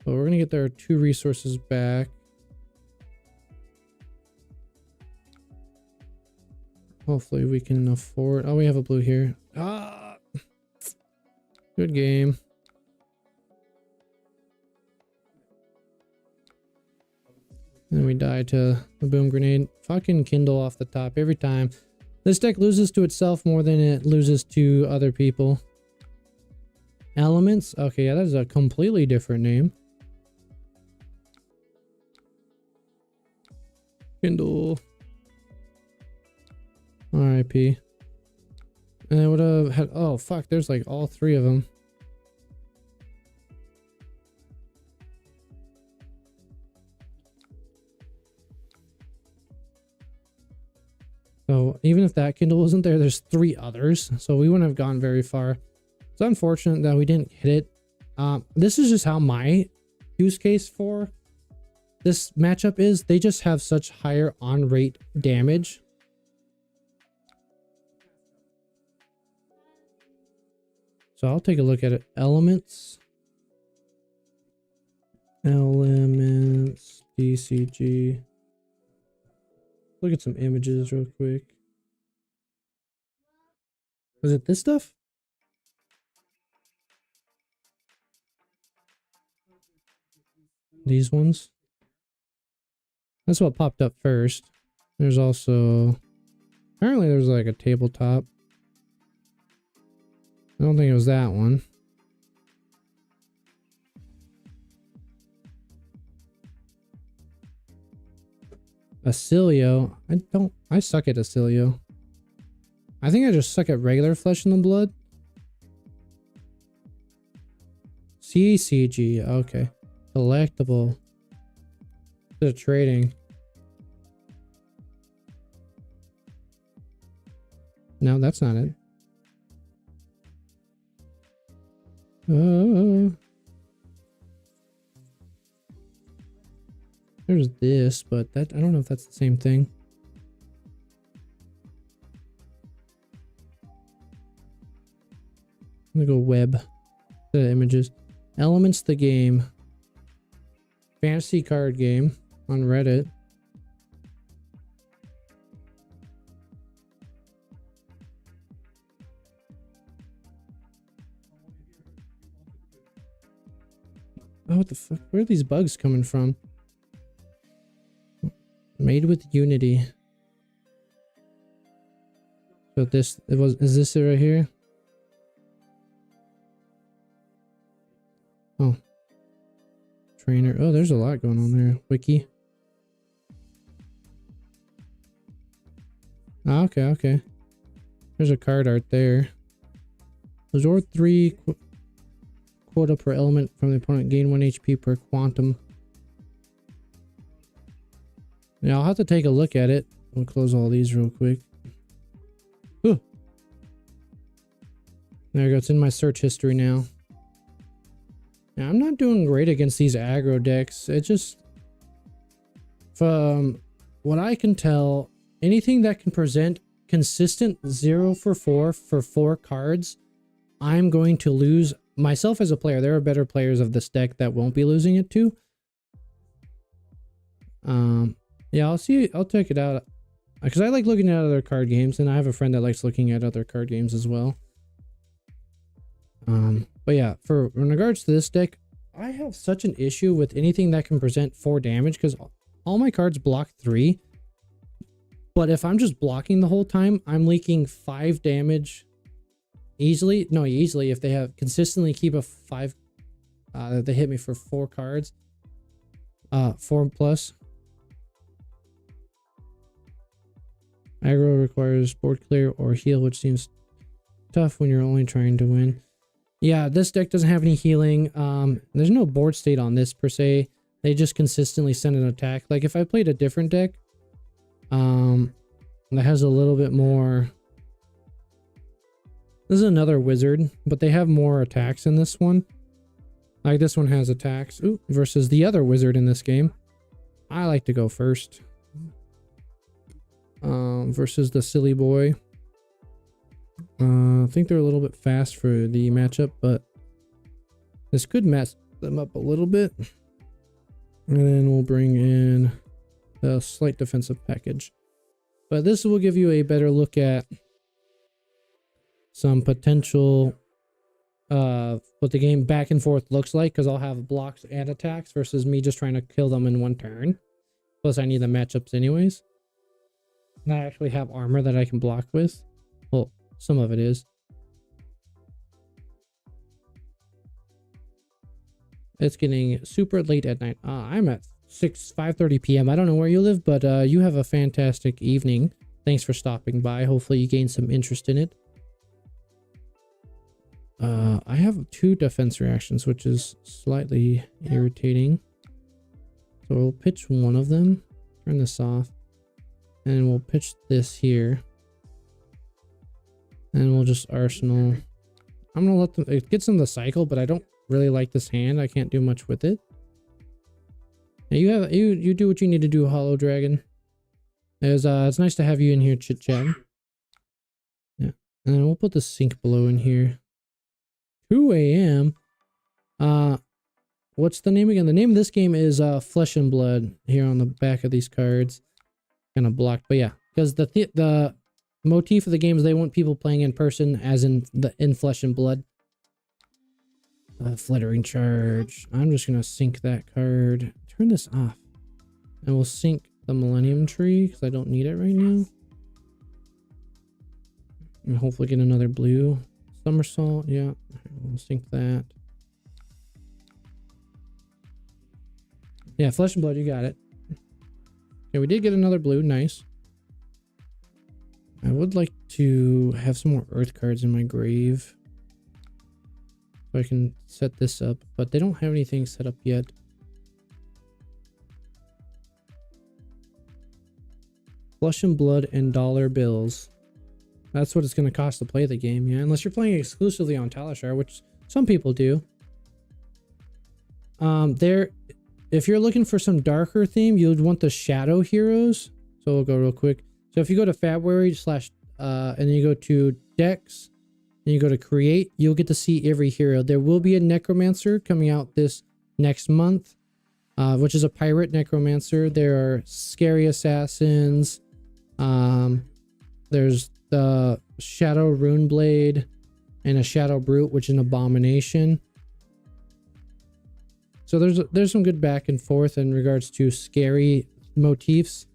But we're gonna get their 2 resources back. Hopefully we can afford, oh, we have a blue here. Ah, good game. And we die to the Boom Grenade. Fucking Kindle off the top every time. This deck loses to itself more than it loses to other people. Elements. Okay, yeah, that is a completely different name. Kindle. RIP. And I would have had, oh fuck, there's like all 3 of them. So even if that Kindle wasn't there, there's 3 others. So we wouldn't have gone very far. It's unfortunate that we didn't hit it. This is just how my use case for this matchup is. They just have such higher on rate damage. So I'll take a look at it. Elements. Elements. DCG. Look at some images real quick. Was it this stuff? These ones? That's what popped up first. There's also... Apparently there's like a tabletop. I don't think it was that one. Acilio. I suck at Acilio. I think I just suck at regular Flesh in the Blood. CCG. Okay. Collectible. The trading. No, that's not it. There's this, but that I don't know if that's the same thing. I'm gonna go web. The images. Elements the game. Fantasy card game on Reddit. Oh, what the fuck? Where are these bugs coming from? Made with Unity. So is this it right here? Oh. Trainer. Oh, there's a lot going on there. Wiki. Ah, okay, okay. There's a card art there. Resort 3 quota per element from the opponent. Gain 1 HP per quantum. Yeah, I'll have to take a look at it. We'll close all these real quick. Ooh. There we go. It's in my search history now. Now, I'm not doing great against these aggro decks. It just... From what I can tell, anything that can present consistent 0 for 4 cards, I'm going to lose myself as a player. There are better players of this deck that won't be losing it to. Yeah, I'll check it out. Because I like looking at other card games, and I have a friend that likes looking at other card games as well. But yeah, in regards to this deck, I have such an issue with anything that can present 4 damage, because all my cards block 3. But if I'm just blocking the whole time, I'm leaking 5 damage easily. No, easily if they have consistently keep a 5. They hit me for 4 cards. 4 plus. Aggro requires board clear or heal, which seems tough when you're only trying to win. Yeah, this deck doesn't have any healing. There's no board state on this per se. They just consistently send an attack. Like if I played a different deck, that has a little bit more. This is another wizard, but they have more attacks in this one. Like this one has attacks. Ooh, versus the other wizard in this game. I like to go first. Versus the silly boy. I think they're a little bit fast for the matchup, but this could mess them up a little bit. And then we'll bring in a slight defensive package. But this will give you a better look at some potential what the game back and forth looks like, because I'll have blocks and attacks versus me just trying to kill them in one turn. Plus I need the matchups anyways. And I actually have armor that I can block with. Well, some of it is. It's getting super late at night. I'm at 5:30 p.m. I don't know where you live, but you have a fantastic evening. Thanks for stopping by. Hopefully you gain some interest in it. I have 2 defense reactions, which is slightly irritating. So we'll pitch one of them. Turn this off. And we'll pitch this here. And we'll just arsenal. I'm gonna let them, it gets in the cycle, but I don't really like this hand. I can't do much with it. Now you do what you need to do, Hollow Dragon. It's nice to have you in here chit chatting. Yeah. And then we'll put the sink below in here. 2 a.m. What's the name again? The name of this game is Flesh and Blood here on the back of these cards. Kind of blocked, but yeah, because the motif of the game is they want people playing in person, as in Flesh and Blood. Fluttering Charge. I'm just gonna sink that card. Turn this off, and we'll sink the Millennium Tree because I don't need it right now. And hopefully get another blue somersault. Yeah, we'll sink that. Yeah, Flesh and Blood, you got it. Okay, we did get another blue. Nice. I would like to have some more earth cards in my grave, so I can set this up, but they don't have anything set up yet. Flesh and Blood and dollar bills. That's what it's going to cost to play the game, yeah? Unless you're playing exclusively on Talishar, which some people do. If you're looking for some darker theme, you'd want the Shadow Heroes. So we'll go real quick. So if you go to February / and then you go to decks, and you go to create, you'll get to see every hero. There will be a necromancer coming out this next month, which is a pirate necromancer. There are scary assassins. There's the shadow rune blade and a shadow brute, which is an abomination. So there's some good back and forth in regards to scary motifs.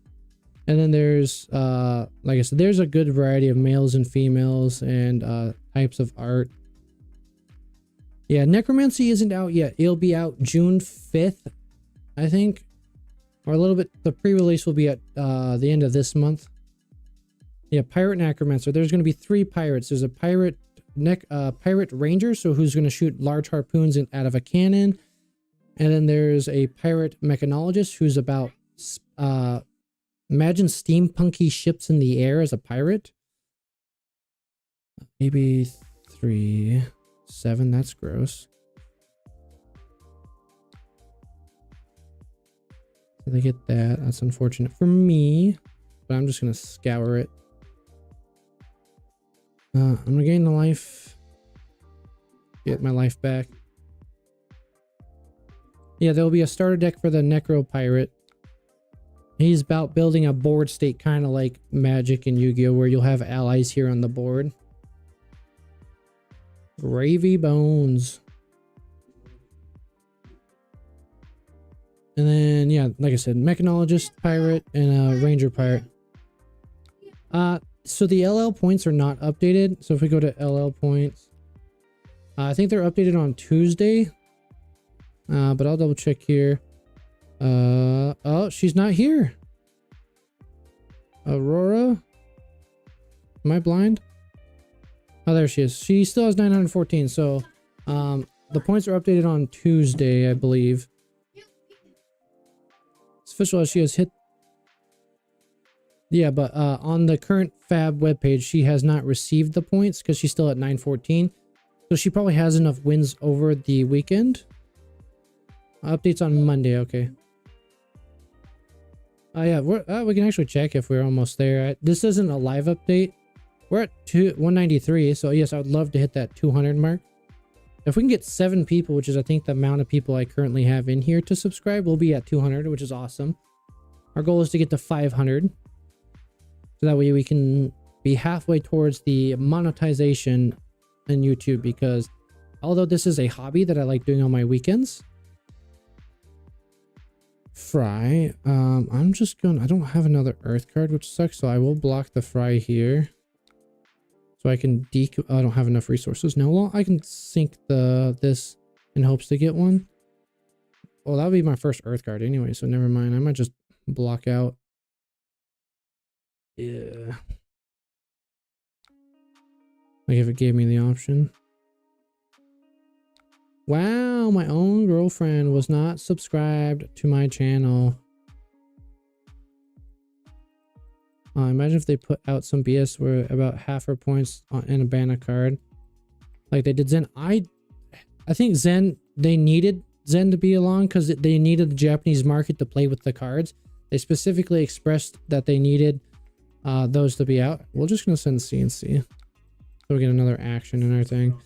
And then there's like I said, there's a good variety of males and females and types of art. Yeah, necromancy isn't out yet. It'll be out June 5th, I think, or a little bit. The pre-release will be at the end of this month. Yeah, pirate necromancer. There's going to be 3 pirates. There's a pirate pirate ranger, so who's going to shoot large harpoons out of a cannon. And then there's a pirate mechanologist who's about imagine steampunky ships in the air as a pirate. Maybe 3, 7. That's gross. So they get that. That's unfortunate for me, but I'm just gonna scour it. I'm gonna gain the life. Get my life back. Yeah, there'll be a starter deck for the Necro Pirate. He's about building a board state, kind of like Magic and Yu-Gi-Oh, where you'll have allies here on the board. Gravy bones. And then, yeah, like I said, Mechanologist Pirate and a Ranger Pirate. So the LL points are not updated. So if we go to LL points, I think they're updated on Tuesday. But I'll double check here. Oh, she's not here. Aurora? Am I blind? Oh, there she is. She still has 914. So, the points are updated on Tuesday, I believe. It's official as she has hit. Yeah, but on the current Fab webpage, she has not received the points because she's still at 914. So she probably has enough wins over the weekend. Updates on Monday, okay. Yeah, we can actually check if we're almost there. This isn't a live update. We're at 193, so yes, I would love to hit that 200 mark. If we can get 7 people, which is I think the amount of people I currently have in here to subscribe, we'll be at 200, which is awesome. Our goal is to get to 500. So that way we can be halfway towards the monetization in YouTube, because although this is a hobby that I like doing on my weekends, Fry, I'm just going, I don't have another Earth card, which sucks, so I will block the Fry here. So I can I don't have enough resources. No, well, I can sink this in hopes to get one. Well, that would be my first Earth card anyway, so never mind. I might just block out. Yeah. Like if it gave me the option. Wow, my own girlfriend was not subscribed to my channel. Imagine if they put out some BS where about half her points in a ban a card. Like they did Zen. I think Zen, they needed Zen to be along because they needed the Japanese market to play with the cards. They specifically expressed that they needed those to be out. We're just going to send CNC. So we get another action and everything.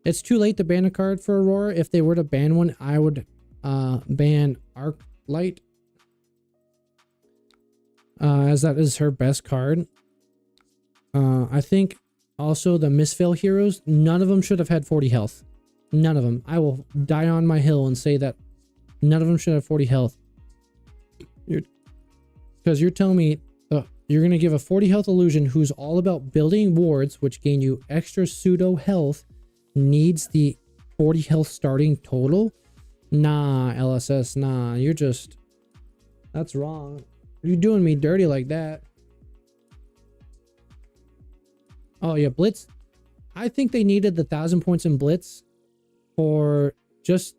It's too late to ban a card for Aurora. If they were to ban one, I would ban Arc Light. As that is her best card. I think also the Misfail heroes, none of them should have had 40 health. None of them. I will die on my hill and say that none of them should have 40 health. Because you're telling me you're going to give a 40 health illusion who's all about building wards, which gain you extra pseudo health, needs the 40 health starting total? Nah, LSS, nah. You're just... That's wrong. You're doing me dirty like that. Oh yeah, Blitz. I think they needed the 1,000 points in Blitz for just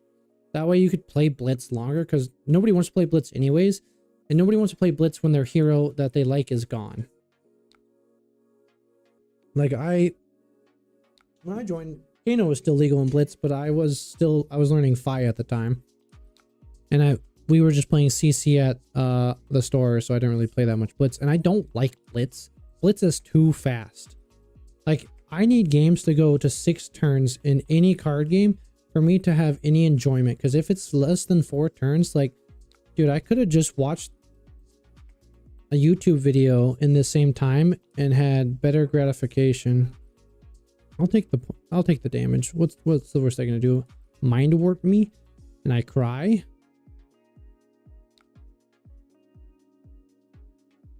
that way you could play Blitz longer, because nobody wants to play Blitz anyways, and nobody wants to play Blitz when their hero that they like is gone. Like when I joined, Kano was still legal in Blitz, but I was learning Fi at the time, and we were just playing CC at the store, so I didn't really play that much Blitz. And I don't like Blitz. Blitz is too fast. Like, I need games to go to 6 turns in any card game for me to have any enjoyment. Because if it's less than 4 turns, like, dude, I could have just watched a YouTube video in the same time and had better gratification. I'll take the damage. What's the worst they're gonna do? Mind warp me and I cry?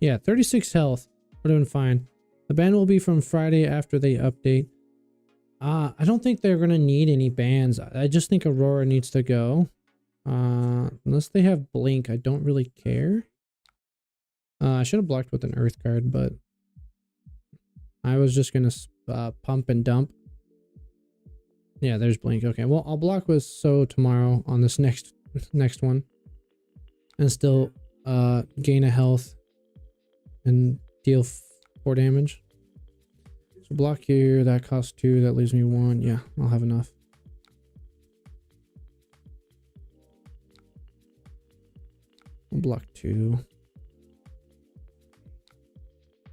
Yeah, 36 health. We're doing fine. The ban will be from Friday after they update. I don't think they're gonna need any bans. I just think Aurora needs to go. Unless they have blink, I don't really care. I should have blocked with an earth card, but I was just gonna pump and dump. Yeah, there's blink. Okay, well, I'll block with So tomorrow on this next one, and still gain a health and deal 4 damage. So block here, that costs 2, that leaves me 1. Yeah, I'll have enough. I'll block 2.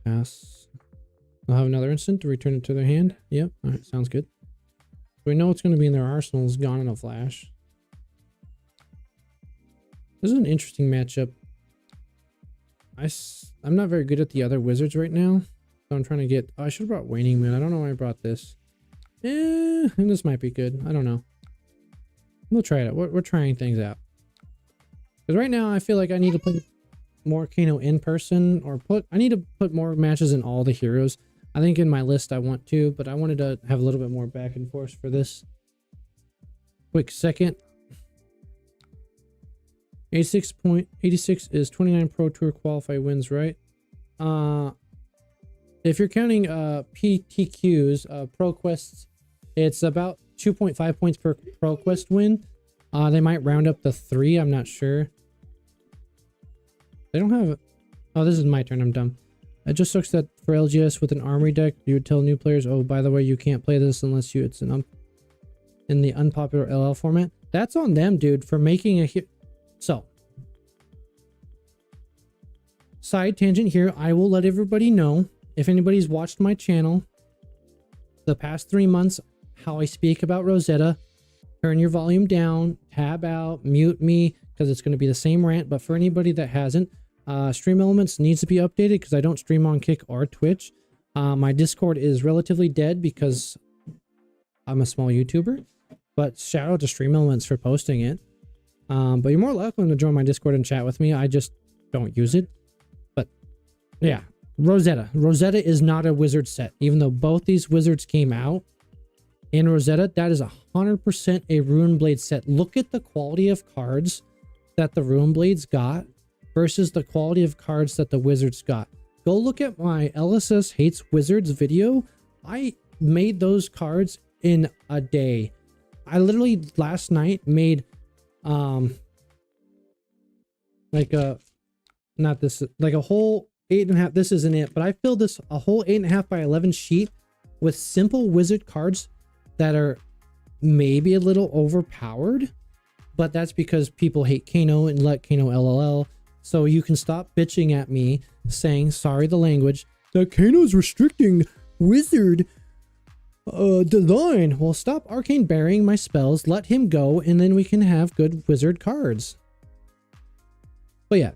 Pass. I'll have another instant to return it to their hand. Yep, alright, sounds good. We know what's going to be in their arsenal is gone in a flash. This is an interesting matchup. I'm not very good at the other wizards right now. So I'm trying to get... Oh, I should have brought Waning Moon. I don't know why I brought this. And this might be good. I don't know. We'll try it out. We're trying things out. Because right now I feel like I need to play more Kano in person. Or I need to put more matches in all the heroes. I think in my list I want to. But I wanted to have a little bit more back and forth for this. Quick second. 86 is 29 Pro Tour qualify wins, right? If you're counting PTQs, Pro Quests, it's about 2.5 points per Pro Quest win. They might round up to 3, I'm not sure. They don't have... Oh, this is my turn, I'm dumb. It just sucks that for LGS with an armory deck, you would tell new players, oh, by the way, you can't play this unless it's in the unpopular LL format. That's on them, dude, for making a... So, side tangent here, I will let everybody know, if anybody's watched my channel the past 3 months, how I speak about Rosetta. Turn your volume down, tab out, mute me, because it's going to be the same rant. But for anybody that hasn't, Stream Elements needs to be updated because I don't stream on Kick or Twitch. My Discord is relatively dead because I'm a small YouTuber. But shout out to Stream Elements for posting it. But you're more welcome to join my Discord and chat with me. I just don't use it. But yeah, Rosetta. Rosetta is not a wizard set. Even though both these wizards came out in Rosetta, that is 100% a Rune Blade set. Look at the quality of cards that the Rune Blades got versus the quality of cards that the wizards got. Go look at my LSS Hates Wizards video. I made those cards in a day. I literally last night made like a whole 8.5. This isn't it, but I filled a whole 8.5 by 11 sheet with simple wizard cards that are maybe a little overpowered, but that's because people hate Kano and let Kano LLL. So you can stop bitching at me saying, sorry the language, that Kano's restricting wizard design. Well, stop arcane burying my spells, let him go, and then we can have good wizard cards. But yeah,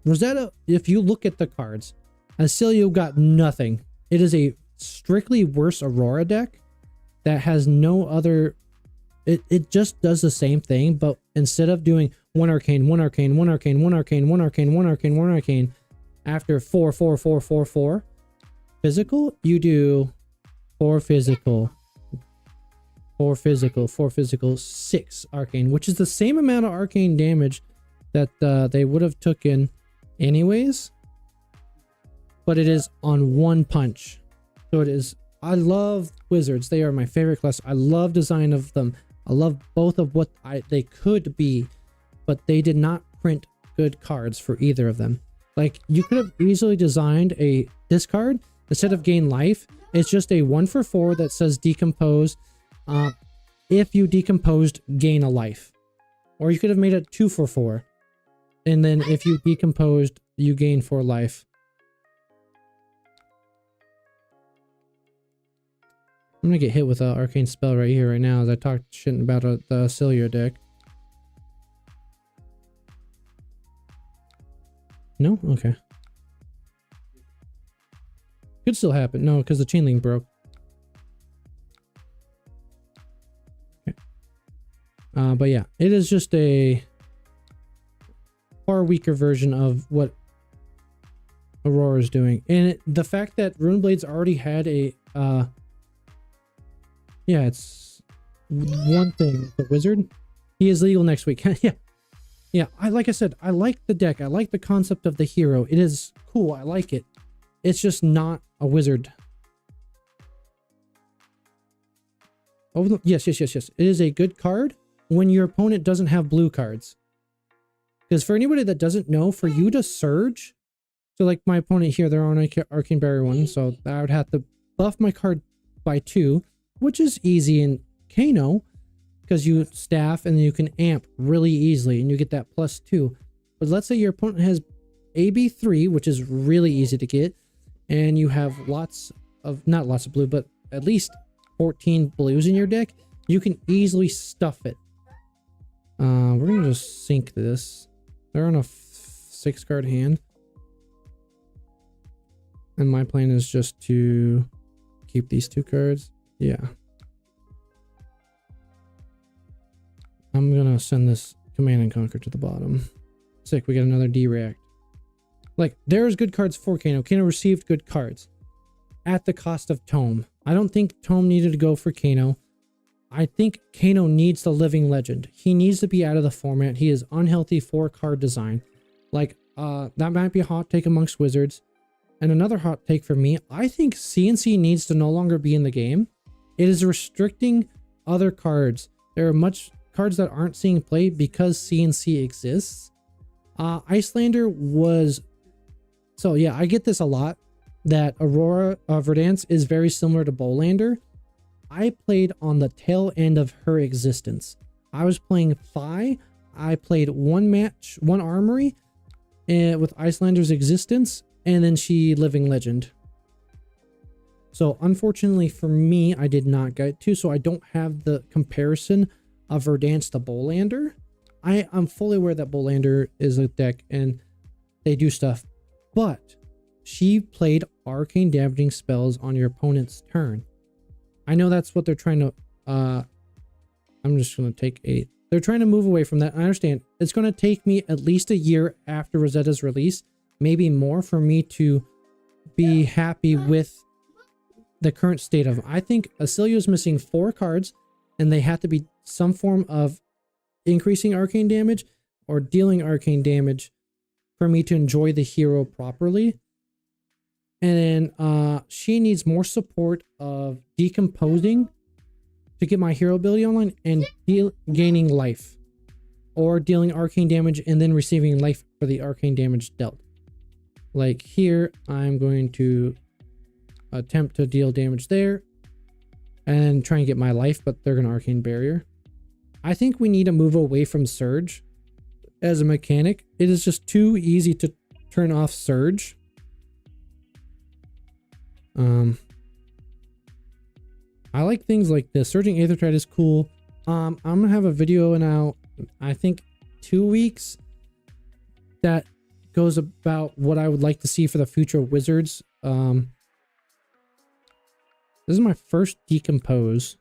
Rosetta, if you look at the cards, Acilio got nothing. It is a strictly worse Aurora deck that has no other... It just does the same thing, but instead of doing 1 arcane, 1 arcane, 1 arcane, 1 arcane, 1 arcane, 1 arcane, 1 arcane, after 4, 4, 4, 4, 4 physical, you do 4 physical, 4 physical, 4 physical, 6 arcane, which is the same amount of arcane damage that they would have taken anyways, but it is on 1 punch. So it is... I love wizards. They are my favorite class. I love design of them. I love both of what they could be, but they did not print good cards for either of them. Like, you could have easily designed a discard instead of gain life. It's just a 1 for 4 that says decompose. If you decomposed, gain a life. Or you could have made it 2 for 4. And then if you decomposed, you gain 4 life. I'm gonna get hit with an arcane spell right here, right now, as I talked shit about the Celia deck. No? Okay. Could still happen. No, because the chain link broke. Okay. But yeah, it is just a far weaker version of what Aurora is doing. And the fact that Runeblades already had a... yeah, it's one thing. The wizard, he is legal next week. Yeah. Yeah, like I said, I like the deck. I like the concept of the hero. It is cool. I like it. It's just not a wizard. Oh, no. Yes. It is a good card when your opponent doesn't have blue cards. Because for anybody that doesn't know, for you to surge, so like my opponent here, they're on an Arcane Barrier 1, so I would have to buff my card by 2, which is easy in Kano, because you staff and you can amp really easily and you get that +2. But let's say your opponent has AB3, which is really easy to get, and you have not lots of blue, but at least 14 blues in your deck. You can easily stuff it. We're gonna just sink this. They're on a 6-card hand, and my plan is just to keep these 2 cards. Yeah, I'm gonna send this Command and Conquer to the bottom. Sick, we got another D-React. Like, there's good cards for Kano. Kano received good cards at the cost of Tome. I don't think Tome needed to go for Kano. I think Kano needs the Living Legend. He needs to be out of the format. He is unhealthy for card design. Like, that might be a hot take amongst wizards. And another hot take for me, I think CNC needs to no longer be in the game. It is restricting other cards. There are cards that aren't seeing play because CNC exists. Icelander was... So yeah, I get this a lot, that Aurora Verdance is very similar to Bowlander. I played on the tail end of her existence. I was playing Phi. I played one armory with Icelander's existence, and then she Living Legend. So unfortunately for me, I did not get to, so I don't have the comparison of Verdance to Bowlander. I'm fully aware that Bowlander is a deck and they do stuff, but she played arcane damaging spells on your opponent's turn. I know that's what they're trying to, I'm just going to take 8. They're trying to move away from that. I understand. It's going to take me at least a year after Rosetta's release, maybe more, for me to be happy with the current state of them. I think Acilio is missing 4 cards, and they have to be some form of increasing arcane damage or dealing arcane damage for me to enjoy the hero properly. And then she needs more support of decomposing to get my hero ability online and gaining life, or dealing arcane damage and then receiving life for the arcane damage dealt. Like here, I'm going to attempt to deal damage there and try and get my life, but they're going to arcane barrier. I think we need to move away from Surge as a mechanic. It is just too easy to turn off Surge. I like things like this. Surging Aethertide is cool. I'm gonna have a video now, I think 2 weeks, that goes about what I would like to see for the future of Wizards. This is my first Decompose.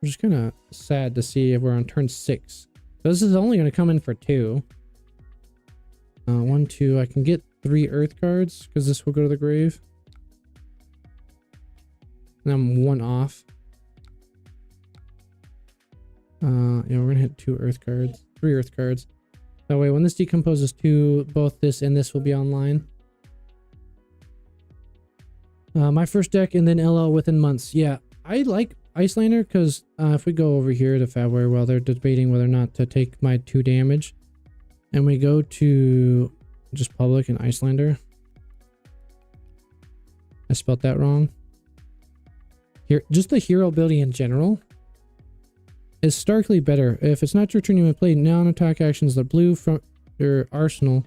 I'm just kind of sad to see if we're on turn 6. This is only going to come in for 2. 1, 2. I can get 3 Earth cards because this will go to the grave. And I'm 1 off. Yeah, we're going to hit 2 Earth cards. 3 Earth cards. That way, when this decomposes to both this and this will be online. My first deck and then LL within months. Yeah, I like Icelander because if we go over here to Fabware while they're debating whether or not to take my 2 damage, and we go to just public and Icelander. I spelled that wrong. Here, just the hero ability in general is starkly better. If it's not your turn, you may play non-attack actions that blue from your arsenal.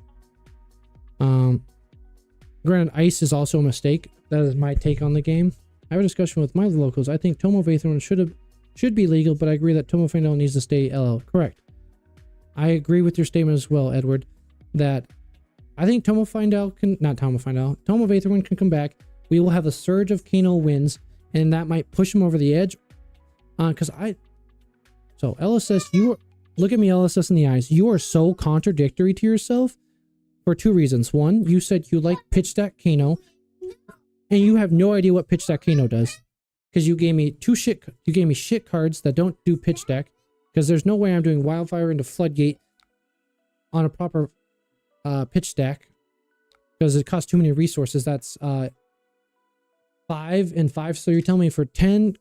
Granted, ice is also a mistake. That is my take on the game. I have a discussion with my locals. I think Tomo of Aetherwind should be legal, but I agree that Tomo Fandel needs to stay LL. Correct. I agree with your statement as well, Edward, that I think Tomo Fandel can, not Tomo Fandel, Tomo of Aetherwind can come back. We will have a surge of Kano wins, and that might push him over the edge. So LSS, look at me, LSS, in the eyes. You are so contradictory to yourself for two reasons. One, you said you like pitch stack Kano, and you have no idea what pitch stack Kano does, because you gave me shit cards that don't do pitch stack, because there's no way I'm doing Wildfire into Floodgate on a proper pitch stack, because it costs too many resources. That's 5 and 5. So you're telling me for 10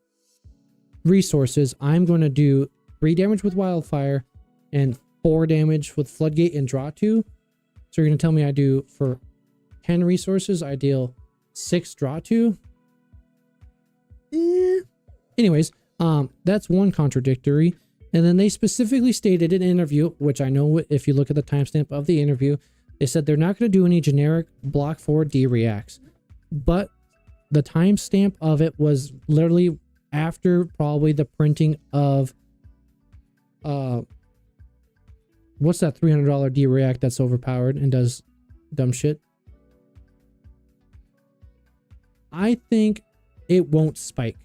resources, I'm going to do 3 damage with Wildfire and 4 damage with Floodgate and draw 2. So you're going to tell me I do, for 10 resources, I deal 6, draw 2. Anyways, that's one contradictory. And then they specifically stated in an interview, which I know if you look at the timestamp of the interview, they said they're not going to do any generic block 4 D reacts. But the timestamp of it was literally after probably the printing of what's that $300 D react that's overpowered and does dumb shit. I think it won't spike,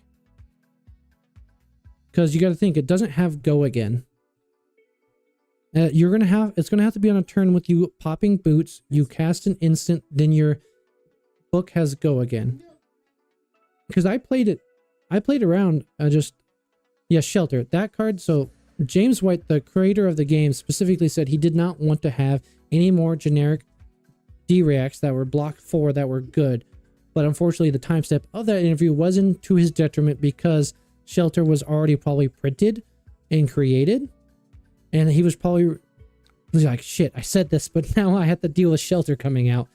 because you got to think it doesn't have go again. It's gonna have to be on a turn with you popping boots, you cast an instant, then your book has go again. Because I played around, Shelter, that card. So James White, the creator of the game, specifically said he did not want to have any more generic D-reacts that were block 4 that were good. But unfortunately, the timestamp of that interview wasn't to his detriment, because Shelter was already probably printed and created. And he was like, shit, I said this, but now I have to deal with Shelter coming out,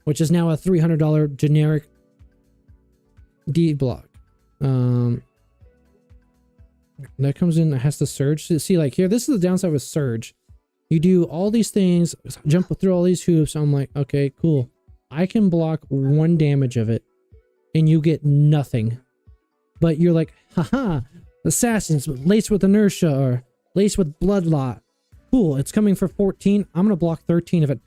which is now a $300 generic D block. That comes in, it has to surge. See, like here, this is the downside with surge. You do all these things, jump through all these hoops. I'm like, okay, cool. I can block 1 damage of it, and you get nothing. But you're like, haha, assassins laced with inertia or laced with bloodlot. Cool, it's coming for 14. I'm gonna block 13 of it.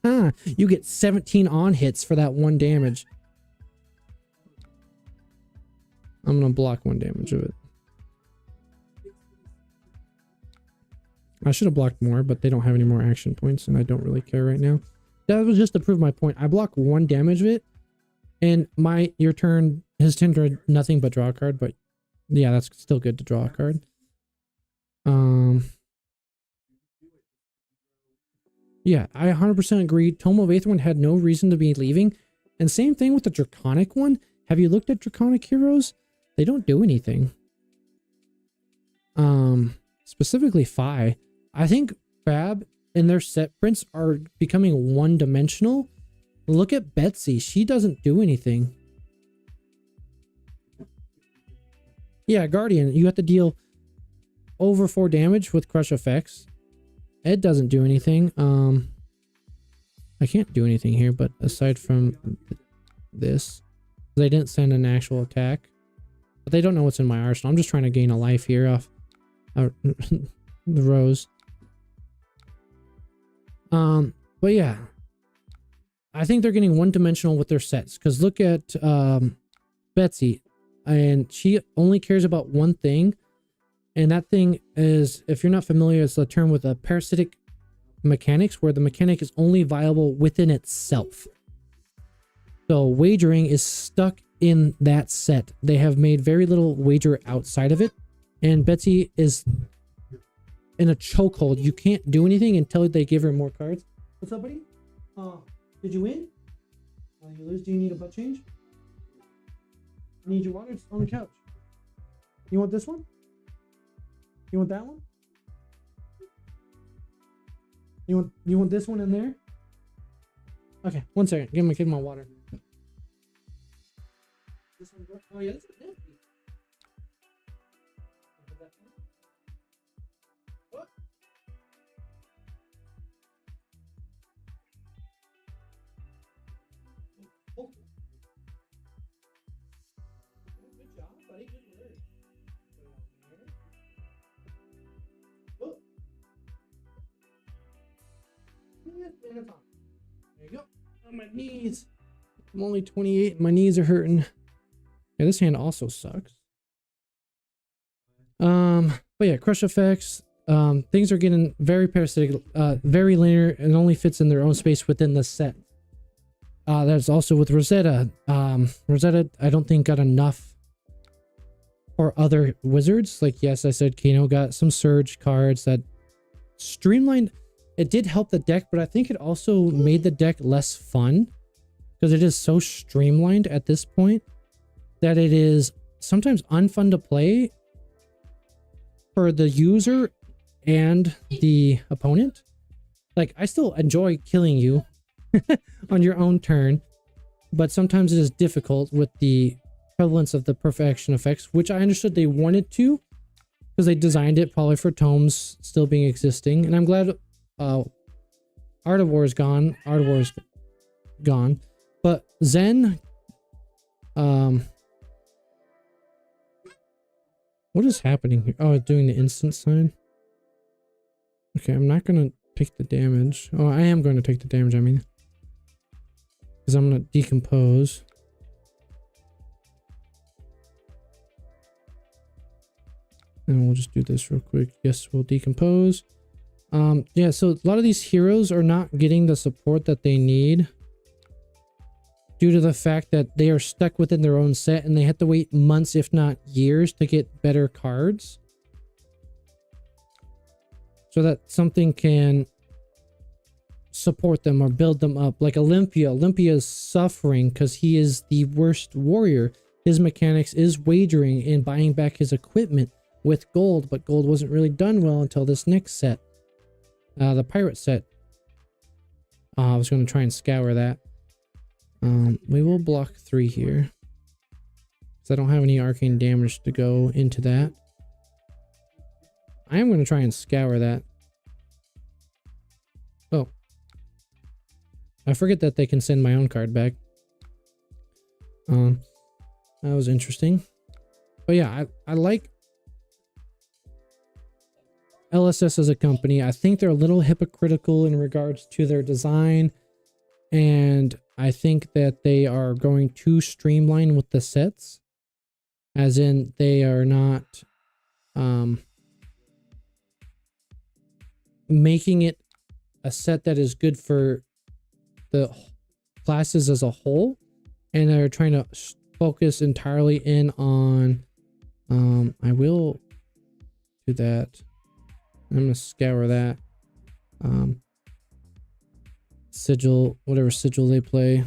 Haha, you get 17 on hits for that 1 damage. I'm gonna block 1 damage of it. I should have blocked more, but they don't have any more action points, and I don't really care right now. That was just to prove my point. I block 1 damage of it, and your turn, his turn, nothing but draw a card. But yeah, that's still good to draw a card. Yeah, I 100% agree. Tomo of Aetherwind had no reason to be leaving, and same thing with the Draconic one. Have you looked at Draconic heroes? They don't do anything. Specifically Phi. I think Fab and their set prints are becoming one-dimensional. Look at Betsy. She doesn't do anything. Yeah, Guardian. You have to deal over 4 damage with crush effects. Ed doesn't do anything. I can't do anything here, but aside from this, they didn't send an actual attack. But they don't know what's in my arsenal. I'm just trying to gain a life here off the rose. But yeah, I think they're getting one-dimensional with their sets, because look at Betsy, and she only cares about one thing, and that thing is, if you're not familiar, it's a term with a parasitic mechanics, where the mechanic is only viable within itself. So wagering is stuck in that set. They have made very little wager outside of it, and Betsy is in a chokehold. You can't do anything until they give her more cards. What's up, buddy? Did you win? You lose? Do you need a butt change? Need your water? It's on the couch. You want this one? You want that one? You want this one in there? Okay, 1 second. Give my kid my water. This one. Oh yeah, this is empty. What? There you go. On my knees. I'm only 28 and my knees are hurting. Yeah, this hand also sucks. But yeah, crush effects. Things are getting very parasitic, very linear, and only fits in their own space within the set. That's also with Rosetta. Rosetta, I don't think got enough for other wizards. Like, yes, I said Kano got some surge cards that streamlined. It did help the deck, but I think it also made the deck less fun because it is so streamlined at this point that it is sometimes unfun to play for the user and the opponent. Like, I still enjoy killing you on your own turn, but sometimes it is difficult with the prevalence of the perfection effects, which I understood they wanted to because they designed it probably for tomes still being existing. And I'm glad Art of War is gone. Art of War is gone. But Zen, what is happening here? Oh, it's doing the instant sign. Okay, I'm not gonna take the damage. Oh, I am going to take the damage, I mean. Because I'm gonna decompose. And we'll just do this real quick. Yes, we'll decompose. Yeah, so a lot of these heroes are not getting the support that they need due to the fact that they are stuck within their own set and they have to wait months, if not years, to get better cards. So that something can support them or build them up. Like Olympia. Olympia is suffering because he is the worst warrior. His mechanics is wagering and buying back his equipment with gold, but gold wasn't really done well until this next set. The pirate set. I was going to try and scour that. We will block 3 here. Because I don't have any arcane damage to go into that. I am going to try and scour that. Oh. I forget that they can send my own card back. That was interesting. But yeah, I like LSS as a company. I think they're a little hypocritical in regards to their design. And I think that they are going too streamlined with the sets. As in, they are not making it a set that is good for the classes as a whole. And they're trying to focus entirely in on... I will do that. I'm going to scour that. Sigil, whatever sigil they play.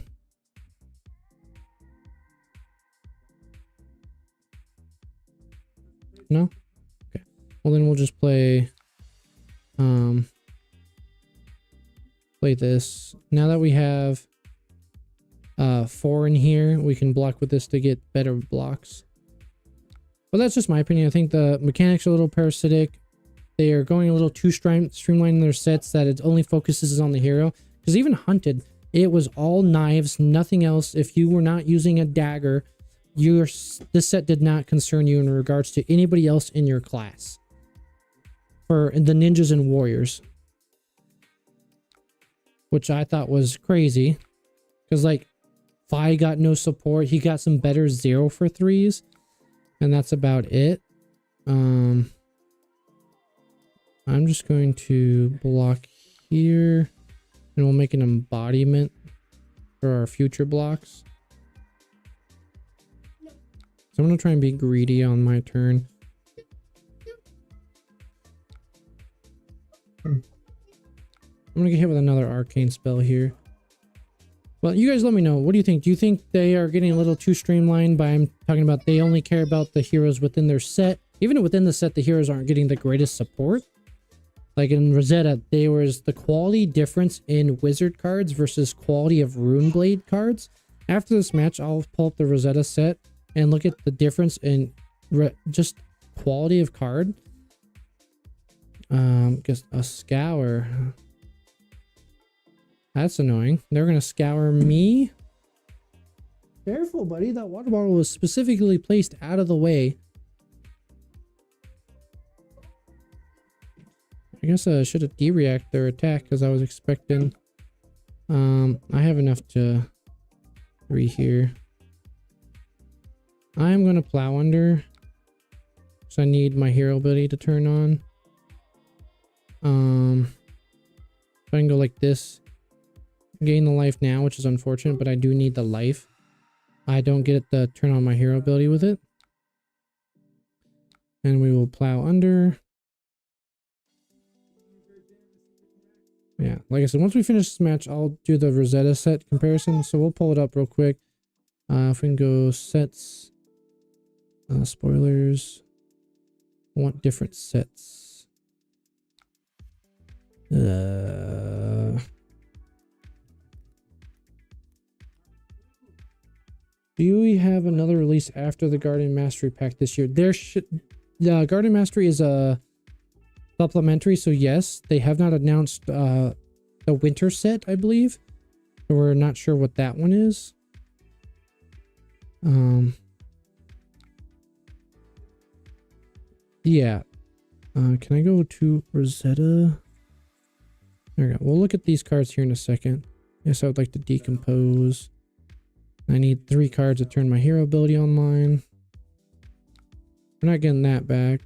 No? Okay. Well, then we'll just play this. Now that we have 4 in here, we can block with this to get better blocks. But that's just my opinion. I think the mechanics are a little parasitic. They are going a little too streamlined in their sets that it only focuses on the hero. Because even Hunted, it was all knives, nothing else. If you were not using a dagger, this set did not concern you in regards to anybody else in your class. For the ninjas and warriors. Which I thought was crazy. Because like, Fi got no support. He got some better 0 for 3s. And that's about it. I'm just going to block here. And we'll make an embodiment for our future blocks. So I'm going to try and be greedy on my turn. I'm going to get hit with another arcane spell here. Well, you guys let me know. What do you think? Do you think they are getting a little too streamlined by I'm talking about they only care about the heroes within their set? Even within the set, the heroes aren't getting the greatest support. Like in Rosetta, there was the quality difference in wizard cards versus quality of Runeblade cards. After this match, I'll pull up the Rosetta set and look at the difference in just quality of card. Just a scour. That's annoying. They're gonna scour me. Careful, buddy. That water bottle was specifically placed out of the way. I guess I should have de-react their attack because I was expecting I have enough to 3 here. I'm gonna plow under, so I need my hero ability to turn on. If I can go like this, gain the life now, which is unfortunate, but I do need the life. I don't get to turn on my hero ability with it. And we will plow under. Yeah, like I said, once we finish this match, I'll do the Rosetta set comparison. So we'll pull it up real quick. If we can go sets, spoilers. I want different sets. Do we have another release after the Guardian Mastery pack this year? There should. The Guardian Mastery is a supplementary, so yes, they have not announced the winter set, I believe. So we're not sure what that one is. Yeah. Can I go to Rosetta? There we go. We'll look at these cards here in a second. Yes, I would like to decompose. I need 3 cards to turn my hero ability online. We're not getting that back.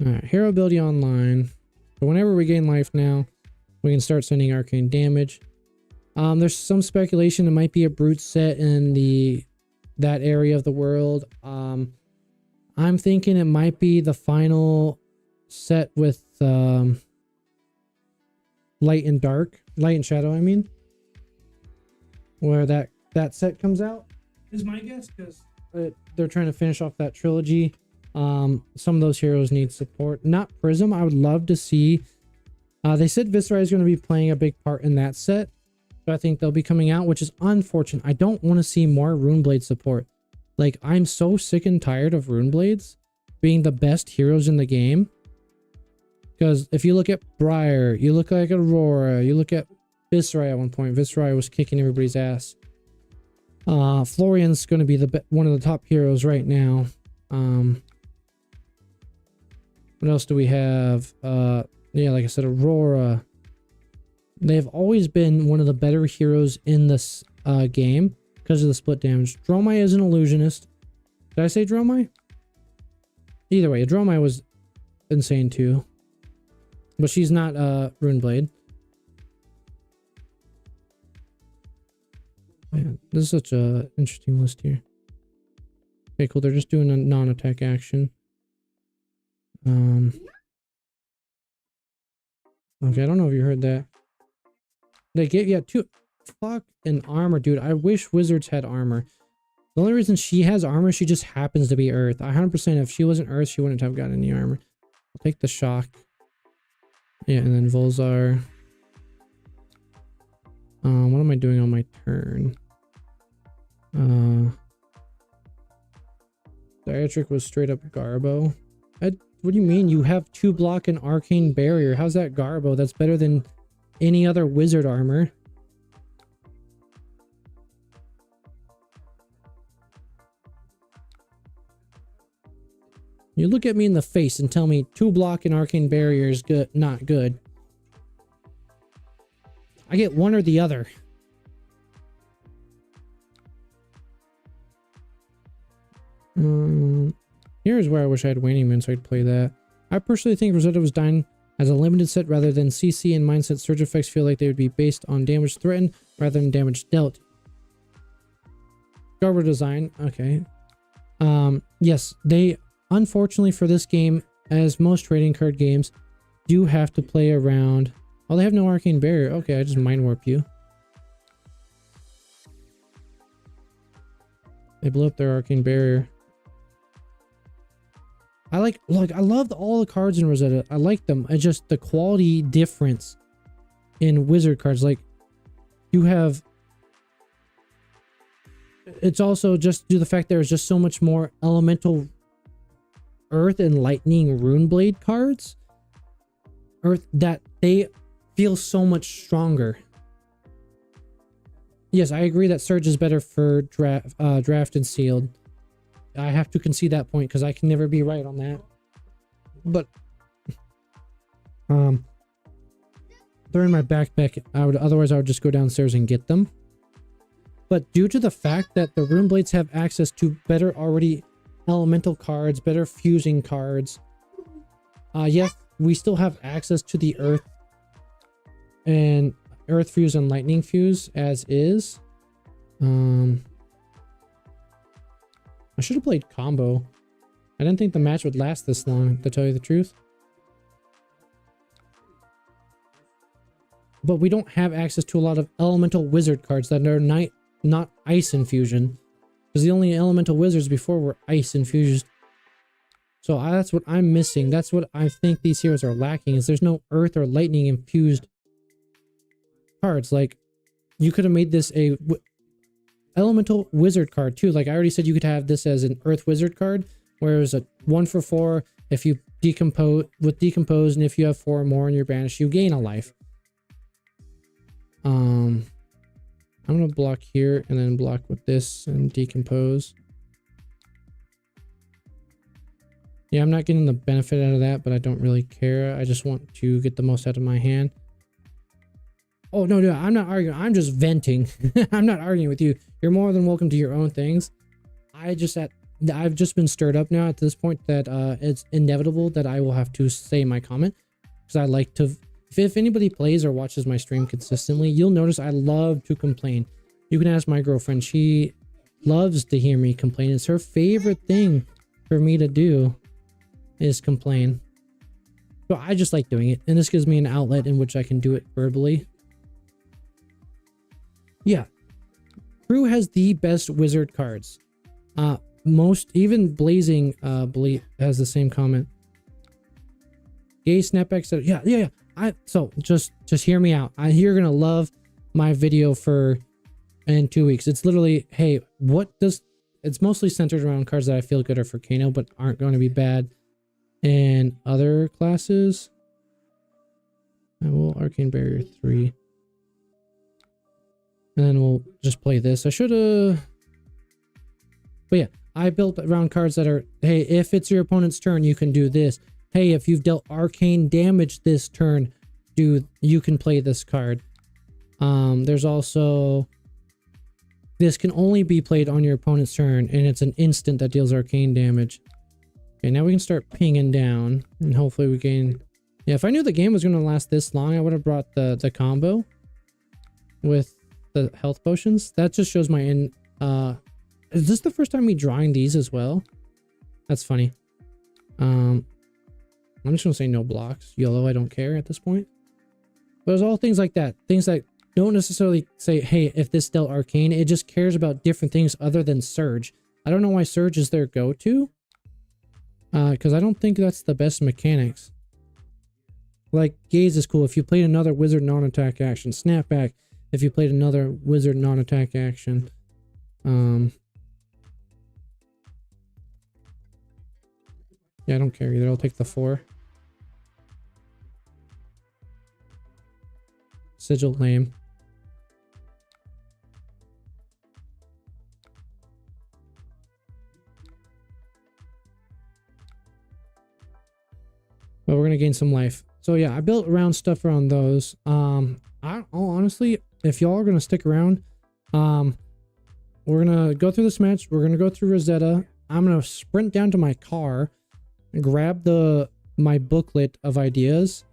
Alright, hero ability online. So whenever we gain life now, we can start sending arcane damage. There's some speculation it might be a brute set in that area of the world. I'm thinking it might be the final set with light and dark, light and shadow, I mean, where that set comes out is my guess, because they're trying to finish off that trilogy. Some of those heroes need support. Not Prism. I would love to see. They said Viscera is going to be playing a big part in that set, so I think they'll be coming out, which is unfortunate. I don't want to see more Runeblade support. Like, I'm so sick and tired of Runeblades being the best heroes in the game. Because if you look at Briar, you look like Aurora, you look at Viscera at one point. Viscera was kicking everybody's ass. Florian's going to be one of the top heroes right now. What else do we have? Yeah, like I said, Aurora. They've always been one of the better heroes in this game because of the split damage. Dromai is an illusionist. Did I say Dromai? Either way, Dromai was insane too. But she's not Runeblade. Man, this is such a interesting list here. Okay, cool. They're just doing a non-attack action. Okay, I don't know if you heard that. They gave, yeah, 2 fucking armor, dude. I wish wizards had armor. The only reason she has armor, she just happens to be Earth. 100% if she wasn't Earth, she wouldn't have gotten any armor. I'll take the shock. Yeah, and then Volzar. What am I doing on my turn? Diatric was straight up Garbo. What do you mean? You have 2 block and arcane barrier. How's that Garbo? That's better than any other wizard armor. You look at me in the face and tell me 2 block and arcane barrier is good, not good. I get one or the other. Here's where I wish I had Waning Moon so I'd play that. I personally think Rosetta was designed as a limited set rather than CC, and mindset surge effects feel like they would be based on damage threatened rather than damage dealt. Garbo design, okay. Yes, they unfortunately for this game, as most trading card games, do have to play around. Oh, they have no arcane barrier. Okay, I just mind warp you. They blew up their arcane barrier. I love all the cards in Rosetta. I like them. It's just the quality difference in wizard cards. Like, you have, it's also just due to the fact there's just so much more elemental earth and lightning Runeblade cards. Earth that they feel so much stronger. Yes, I agree that Surge is better for draft and sealed. I have to concede that point because I can never be right on that. But the They're in my backpack. Otherwise I would just go downstairs and get them. But due to the fact that the Rune Blades have access to better already elemental cards, better fusing cards. Yes, we still have access to the Earth and Earth Fuse and Lightning Fuse as is. I should have played combo. I didn't think the match would last this long, to tell you the truth. But we don't have access to a lot of elemental wizard cards that are not ice infusion. Because the only elemental wizards before were ice infused. So that's what I'm missing. That's what I think these heroes are lacking, is there's no earth or lightning infused cards. Like, you could have made this a elemental wizard card too. Like I already said, you could have this as an earth wizard card, where it's a 1 for 4. If you decompose, and if you have 4 or more in your banish, you gain a life. I'm gonna block here and then block with this and decompose. Yeah, I'm not getting the benefit out of that, but I don't really care. I just want to get the most out of my hand. Oh, no, I'm not arguing. I'm just venting. I'm not arguing with you. You're more than welcome to your own things. I've just been stirred up now at this point that it's inevitable that I will have to say my comment, because I like to... If anybody plays or watches my stream consistently, you'll notice I love to complain. You can ask my girlfriend. She loves to hear me complain. It's her favorite thing for me to do is complain. So I just like doing it. And this gives me an outlet in which I can do it verbally. Yeah. Crew has the best wizard cards. Even Blazing has the same comment. Gay Snapback said, yeah. So just hear me out. You're gonna love my video in 2 weeks. It's literally, hey, it's mostly centered around cards that I feel good are for Kano, but aren't going to be bad in other classes. I will Arcane Barrier 3. And then we'll just play this. I should have... But yeah, I built around cards that are, hey, if it's your opponent's turn, you can do this. Hey, if you've dealt arcane damage this turn, you can play this card. There's also... This can only be played on your opponent's turn, and it's an instant that deals arcane damage. Okay, now we can start pinging down, and hopefully we gain... Yeah, if I knew the game was going to last this long, I would have brought the combo with the health potions. That just shows my is this the first time we drawing these as well? That's funny. I'm just gonna say no blocks. YOLO, I don't care at this point. But there's all things like that. Things that don't necessarily say, hey, if this dealt arcane, it just cares about different things other than Surge. I don't know why Surge is their go-to. Because I don't think that's the best mechanics. Like, Gaze is cool. If you played another wizard non-attack action, Snapback. If you played another wizard non-attack action. Yeah, I don't care either. I'll take the 4. Sigil lame. But we're gonna gain some life. So yeah, I built around stuff around those. Honestly, if y'all are gonna stick around, we're gonna go through this match. We're gonna go through Rosetta. I'm gonna sprint down to my car, grab my booklet of ideas,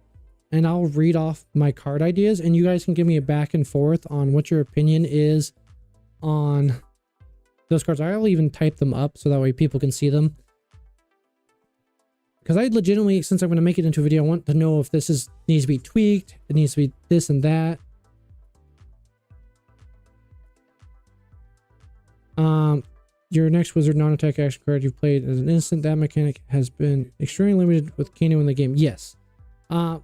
and I'll read off my card ideas, and you guys can give me a back and forth on what your opinion is on those cards. I'll even type them up so that way people can see them. Because I legitimately, since I'm going to make it into a video, I want to know if this needs to be tweaked. It needs to be this and that. Your next wizard non-attack action card you've played as an instant. That mechanic has been extremely limited with Kano in the game. Yes. The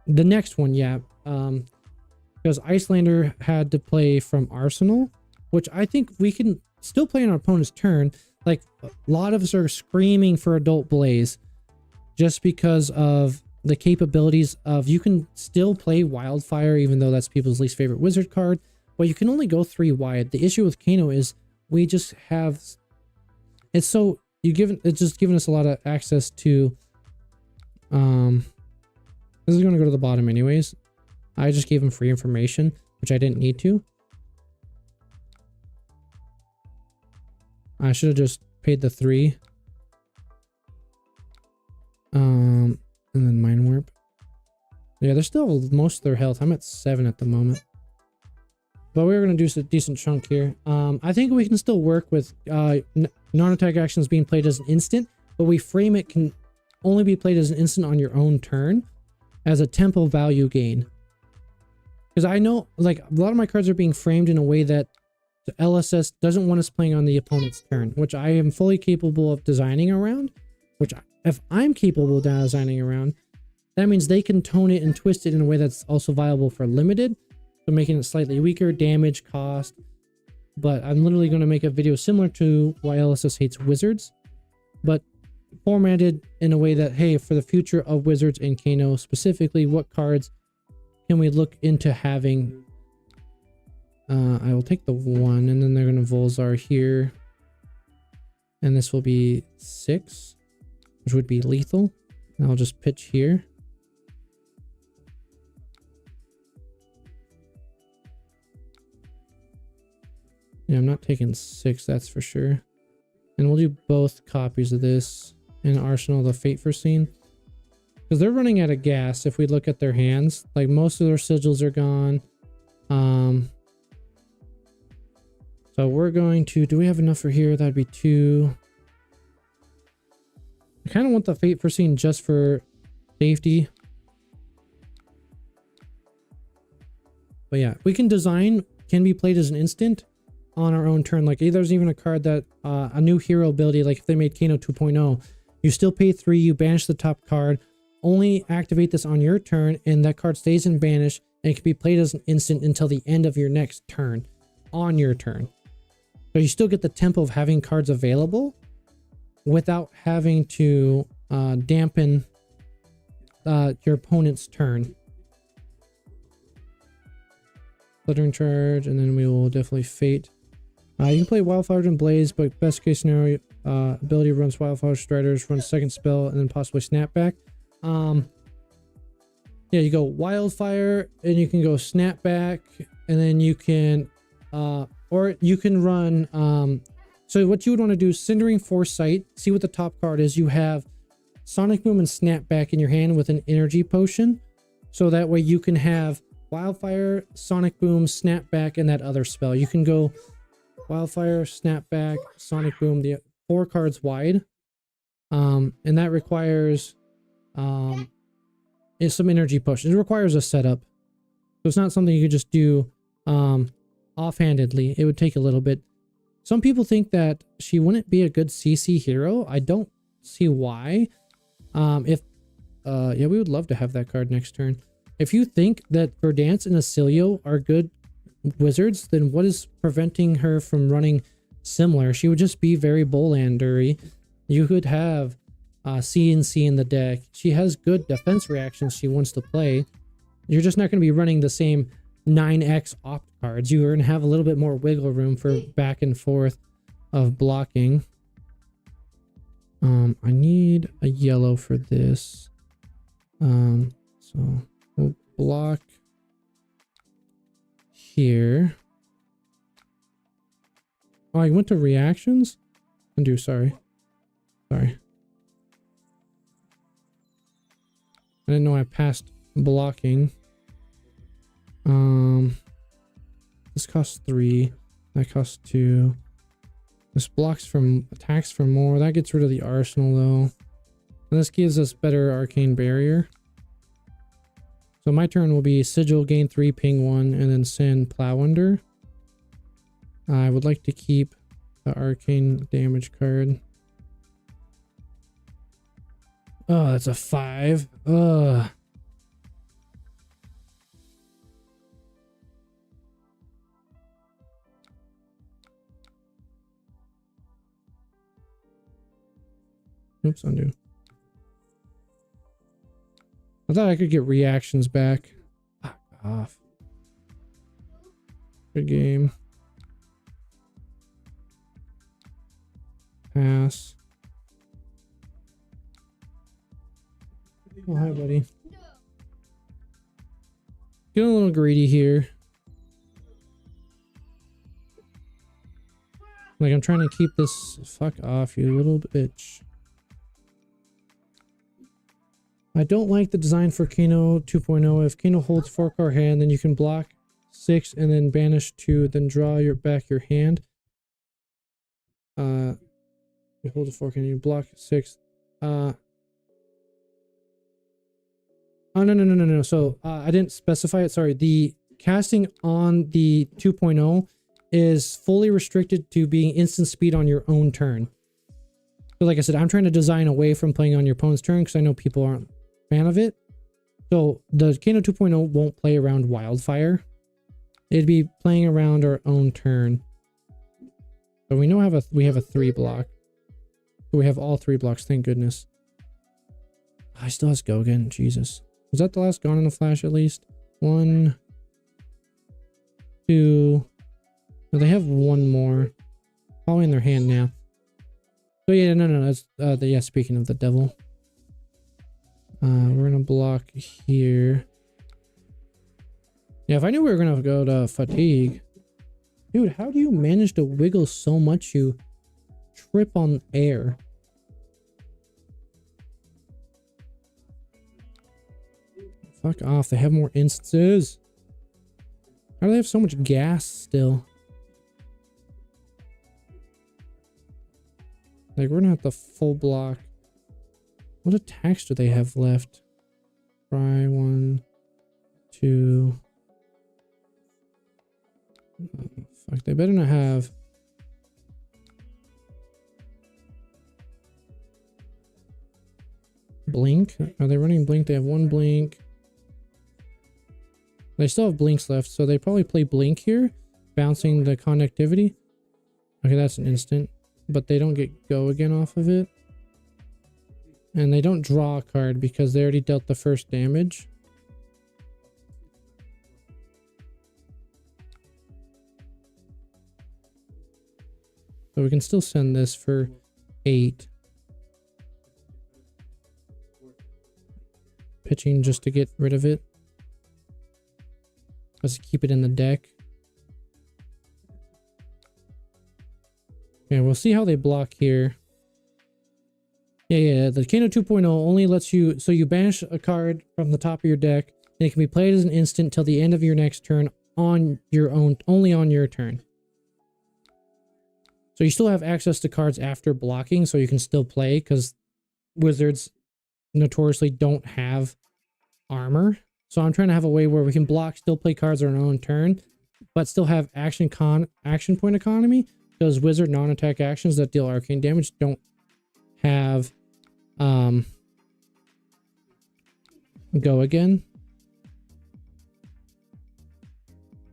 next one, yeah. Because Icelander had to play from Arsenal, which I think we can still play on our opponent's turn. Like, a lot of us are screaming for Adult Blaze just because of the capabilities of, you can still play Wildfire, even though that's people's least favorite wizard card. Well, you can only go 3 wide. The issue with Kano is we just have, it's just given us a lot of access to, this is going to go to the bottom anyways. I just gave him free information, which I didn't need to. I should have just paid the 3. And then Mind Warp. Yeah, they're still most of their health. I'm at 7 at the moment. But we're going to do a decent chunk here. I think we can still work with non-attack actions being played as an instant, but we frame it can only be played as an instant on your own turn as a tempo value gain. Because I know, like, a lot of my cards are being framed in a way that the LSS doesn't want us playing on the opponent's turn, which I am fully capable of designing around. Which, if I'm capable of designing around, that means they can tone it and twist it in a way that's also viable for limited. So making it slightly weaker, damage, cost. But I'm literally going to make a video similar to why LSS hates wizards, but formatted in a way that, hey, for the future of wizards and Kano specifically, what cards can we look into having? I will take the 1, and then they're going to Volzar here. And this will be 6, which would be lethal. And I'll just pitch here. Yeah, I'm not taking 6, that's for sure. And we'll do both copies of this in Arsenal, the Fate Foreseen. Because they're running out of gas if we look at their hands. Like, most of their sigils are gone. So we're going to... Do we have enough for here? That'd be 2. I kind of want the Fate Foreseen just for safety. But yeah, we can design... Can be played as an instant on our own turn. Like, there's even a card that a new hero ability, like if they made Kano 2.0, you still pay 3, you banish the top card, only activate this on your turn, and that card stays in banish, and it can be played as an instant until the end of your next turn on your turn. So you still get the tempo of having cards available without having to dampen your opponent's turn. Fluttering Charge, and then we will definitely Fate. You can play Wildfire and Blaze, but best case scenario, ability runs Wildfire Striders, runs second spell, and then possibly Snapback. Yeah, you go Wildfire, and you can go Snapback, and then you can, or you can run, so what you would want to do is Cindering Foresight, see what the top card is. You have Sonic Boom and Snapback in your hand with an Energy Potion, so that way you can have Wildfire, Sonic Boom, Snapback, and that other spell. You can go Wildfire, Snapback, Sonic Boom, the 4 cards wide. And that requires some energy push. It requires a setup. So it's not something you could just do offhandedly. It would take a little bit. Some people think that she wouldn't be a good CC hero. I don't see why. Yeah, we would love to have that card next turn. If you think that Verdance and Acilio are good wizards, then what is preventing her from running similar? She would just be very Bolandery. You could have CNC in the deck. She has good defense reactions she wants to play. You're just not going to be running the same 9x opt cards. You're going to have a little bit more wiggle room for back and forth of blocking. I need a yellow for this. So we'll block here. Oh, I went to reactions? Undo, sorry. Sorry. I didn't know I passed blocking. This costs 3. That costs 2. This blocks from attacks for more. That gets rid of the arsenal though. And this gives us better arcane barrier. So my turn will be Sigil, gain 3, ping 1, and then send Plow Under. I would like to keep the arcane damage card. Oh, that's a 5. Ugh. Oops, undo. I thought I could get reactions back. Fuck off. Good game. Pass. Oh, hi, buddy. Getting a little greedy here. Like, I'm trying to keep this... Fuck off, you little bitch. I don't like the design for Kano 2.0. If Kano holds 4-card hand, then you can block 6 and then banish 2, then draw back your hand. You hold a 4 card, you block 6. Oh, no. So, I didn't specify it. Sorry. The casting on the 2.0 is fully restricted to being instant speed on your own turn. So, like I said, I'm trying to design away from playing on your opponent's turn because I know people aren't a fan of it. So, the Kano 2.0 won't play around Wildfire. It'd be playing around our own turn. So, we know we have a 3 block. We have all 3 blocks, thank goodness. I still has go again. Jesus. Was that the last Gone in a Flash at least? 1, 2. No, they have 1 more. Probably in their hand now. So yeah, no. That's yeah, speaking of the devil. We're gonna block here. Yeah, if I knew we were gonna go to fatigue. Dude, how do you manage to wiggle so much you trip on air? Fuck off, they have more instances. How do they have so much gas still? Like, we're not the full block. What attacks do they have left? Try 1, 2. Oh, fuck, they better not have... Blink? Are they running blink? They have 1 blink. They still have blinks left, so they probably play blink here, bouncing the connectivity. Okay, that's an instant, but they don't get go again off of it. And they don't draw a card because they already dealt the first damage. So we can still send this for 8. Pitching just to get rid of it. Let's keep it in the deck. Yeah, we'll see how they block here. Yeah, the Kano 2.0 only lets you... So you banish a card from the top of your deck, and it can be played as an instant till the end of your next turn on your own... Only on your turn. So you still have access to cards after blocking, so you can still play, because wizards notoriously don't have armor. So I'm trying to have a way where we can block, still play cards on our own turn, but still have action point economy. Those wizard non-attack actions that deal arcane damage don't have go again.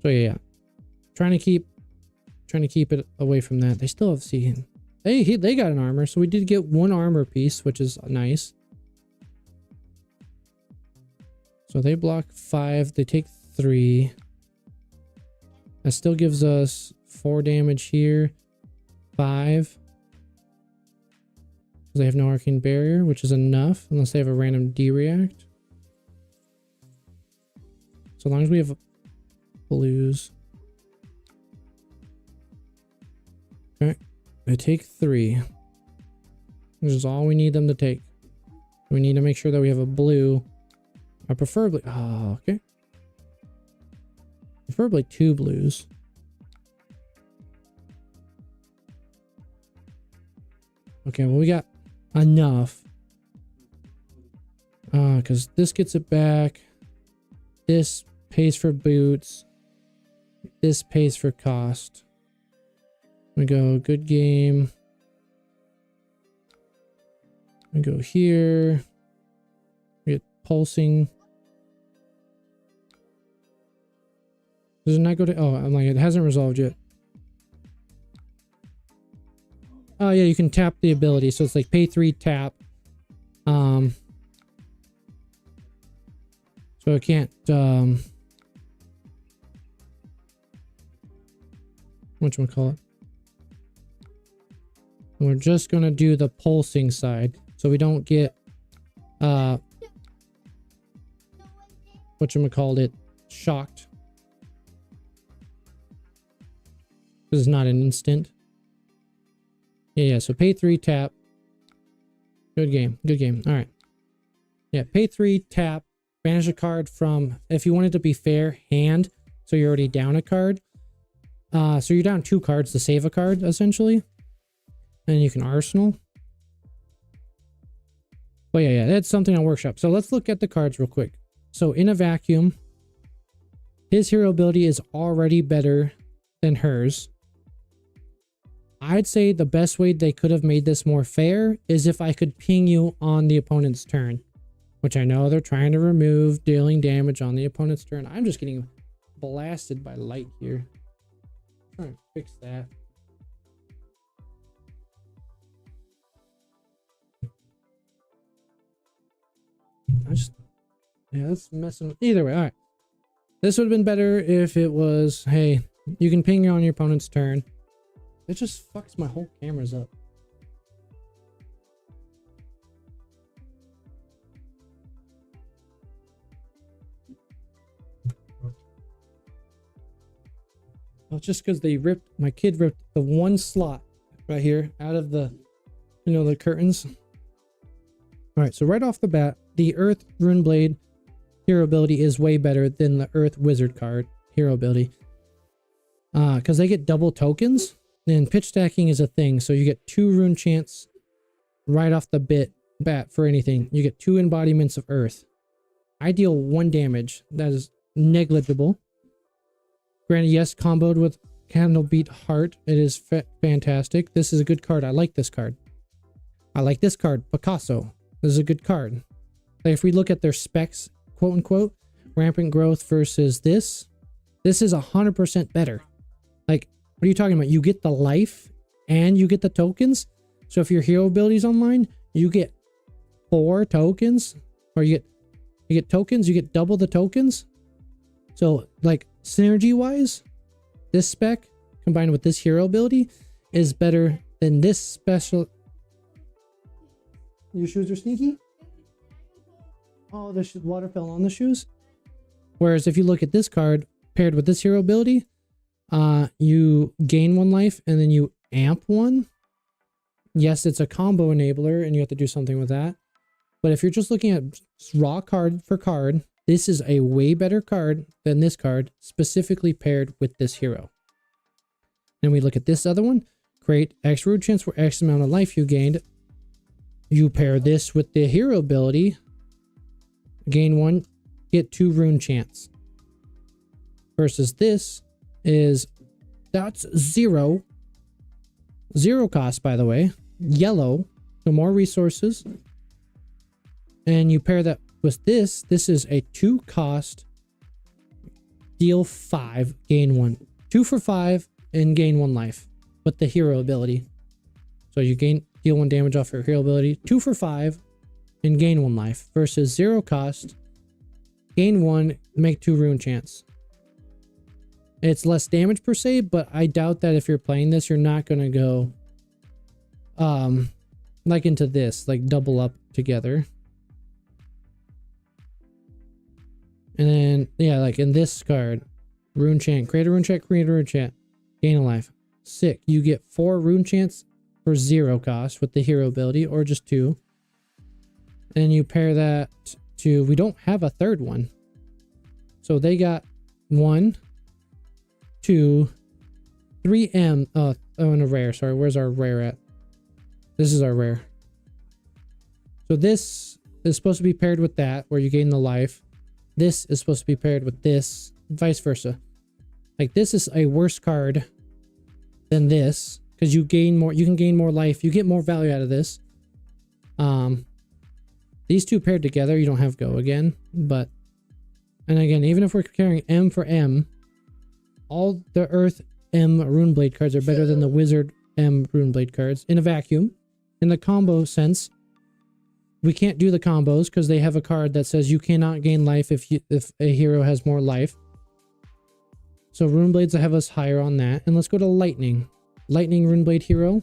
So yeah. Trying to keep it away from that. They still have seen. They got an armor, so we did get 1 armor piece, which is nice. So they block 5, they take 3. That still gives us 4 damage here. 5. They have no arcane barrier, which is enough, unless they have a random D-react. So long as we have blues. Okay, they take 3. This is all we need them to take. We need to make sure that we have a blue. Preferably, oh, okay. Preferably 2 blues. Okay, well, we got enough. Because this gets it back. This pays for boots. This pays for cost. We go good game. We go here. We get pulsing. Does it not go to... Oh, I'm like, it hasn't resolved yet. Oh, yeah, you can tap the ability. So it's like pay 3, tap. So I can't... whatchamacallit? We're just going to do the pulsing side. So we don't get... whatchamacallit? shocked. This is not an instant. Yeah, so pay 3, tap. Good game, good game. All right. Yeah, pay 3, tap, banish a card from, if you want it to be fair, hand. So you're already down a card. So you're down 2 cards to save a card, essentially. And you can arsenal. But yeah, that's something on workshop. So let's look at the cards real quick. So in a vacuum, his hero ability is already better than hers. I'd say the best way they could have made this more fair is if I could ping you on the opponent's turn. Which I know they're trying to remove dealing damage on the opponent's turn. I'm just getting blasted by light here. I'm trying to fix that. Yeah, that's messing with, either way. All right, this would have been better if it was, hey, you can ping on your opponent's turn. It just fucks my whole cameras up. Well, just because they ripped, my kid ripped the one slot right here out of the, you know, the curtains. All right, so right off the bat, the Earth Runeblade hero ability is way better than the Earth Wizard card hero ability. Because they get double tokens, and pitch stacking is a thing. So you get 2 rune chance right off the bat for anything. You get 2 embodiments of Earth. I deal 1 damage. That is negligible. Granted, yes, comboed with Candlebeat Heart. It is fantastic. This is a good card. I like this card. I like this card, Picasso. This is a good card. Like if we look at their specs, quote unquote, rampant growth versus this is 100% better. Like, what are you talking about? You get the life and you get the tokens. So if your hero ability is online, you get 4 tokens, or you get tokens, you get double the tokens. So like synergy wise, this spec combined with this hero ability is better than this special. Your shoes are sneaky? Oh, the water fell on the shoes. Whereas if you look at this card paired with this hero ability, you gain 1 life and then you amp 1. Yes, it's a combo enabler and you have to do something with that. But if you're just looking at raw card for card, this is a way better card than this card, specifically paired with this hero. Then we look at this other one. Create X rune chance for X amount of life you gained. You pair this with the hero ability. Gain 1, get 2 rune chance. Versus this is, that's 0. 0 cost, by the way. Yellow, so more resources. And you pair that with this. This is a 2 cost. Deal 5, gain 1. 2 for 5 and gain 1 life with the hero ability. So you deal 1 damage off your hero ability. 2 for 5 and gain 1 life. Versus 0 cost. Gain 1, make 2 rune chance. It's less damage per se, but I doubt that if you're playing this, you're not going to go like into this, like double up together. And then, yeah, like in this card, rune chant, create a rune chant, gain a life. Sick. You get 4 rune chants for 0 cost with the hero ability, or just 2. And you pair that to, we don't have a third one. So they got 1, 2, 3 M. Oh, and a rare. Sorry, where's our rare at? This is our rare. So this is supposed to be paired with that, where you gain the life. This is supposed to be paired with this, vice versa. Like this is a worse card than this, because you gain more. You can gain more life. You get more value out of this. These two paired together, you don't have go again. But, and again, even if we're carrying M for M, all the Earth M Runeblade cards are better than the Wizard M Runeblade cards in a vacuum. In the combo sense, we can't do the combos because they have a card that says you cannot gain life if a hero has more life. So Runeblades have us higher on that. And let's go to Lightning. Lightning Runeblade hero.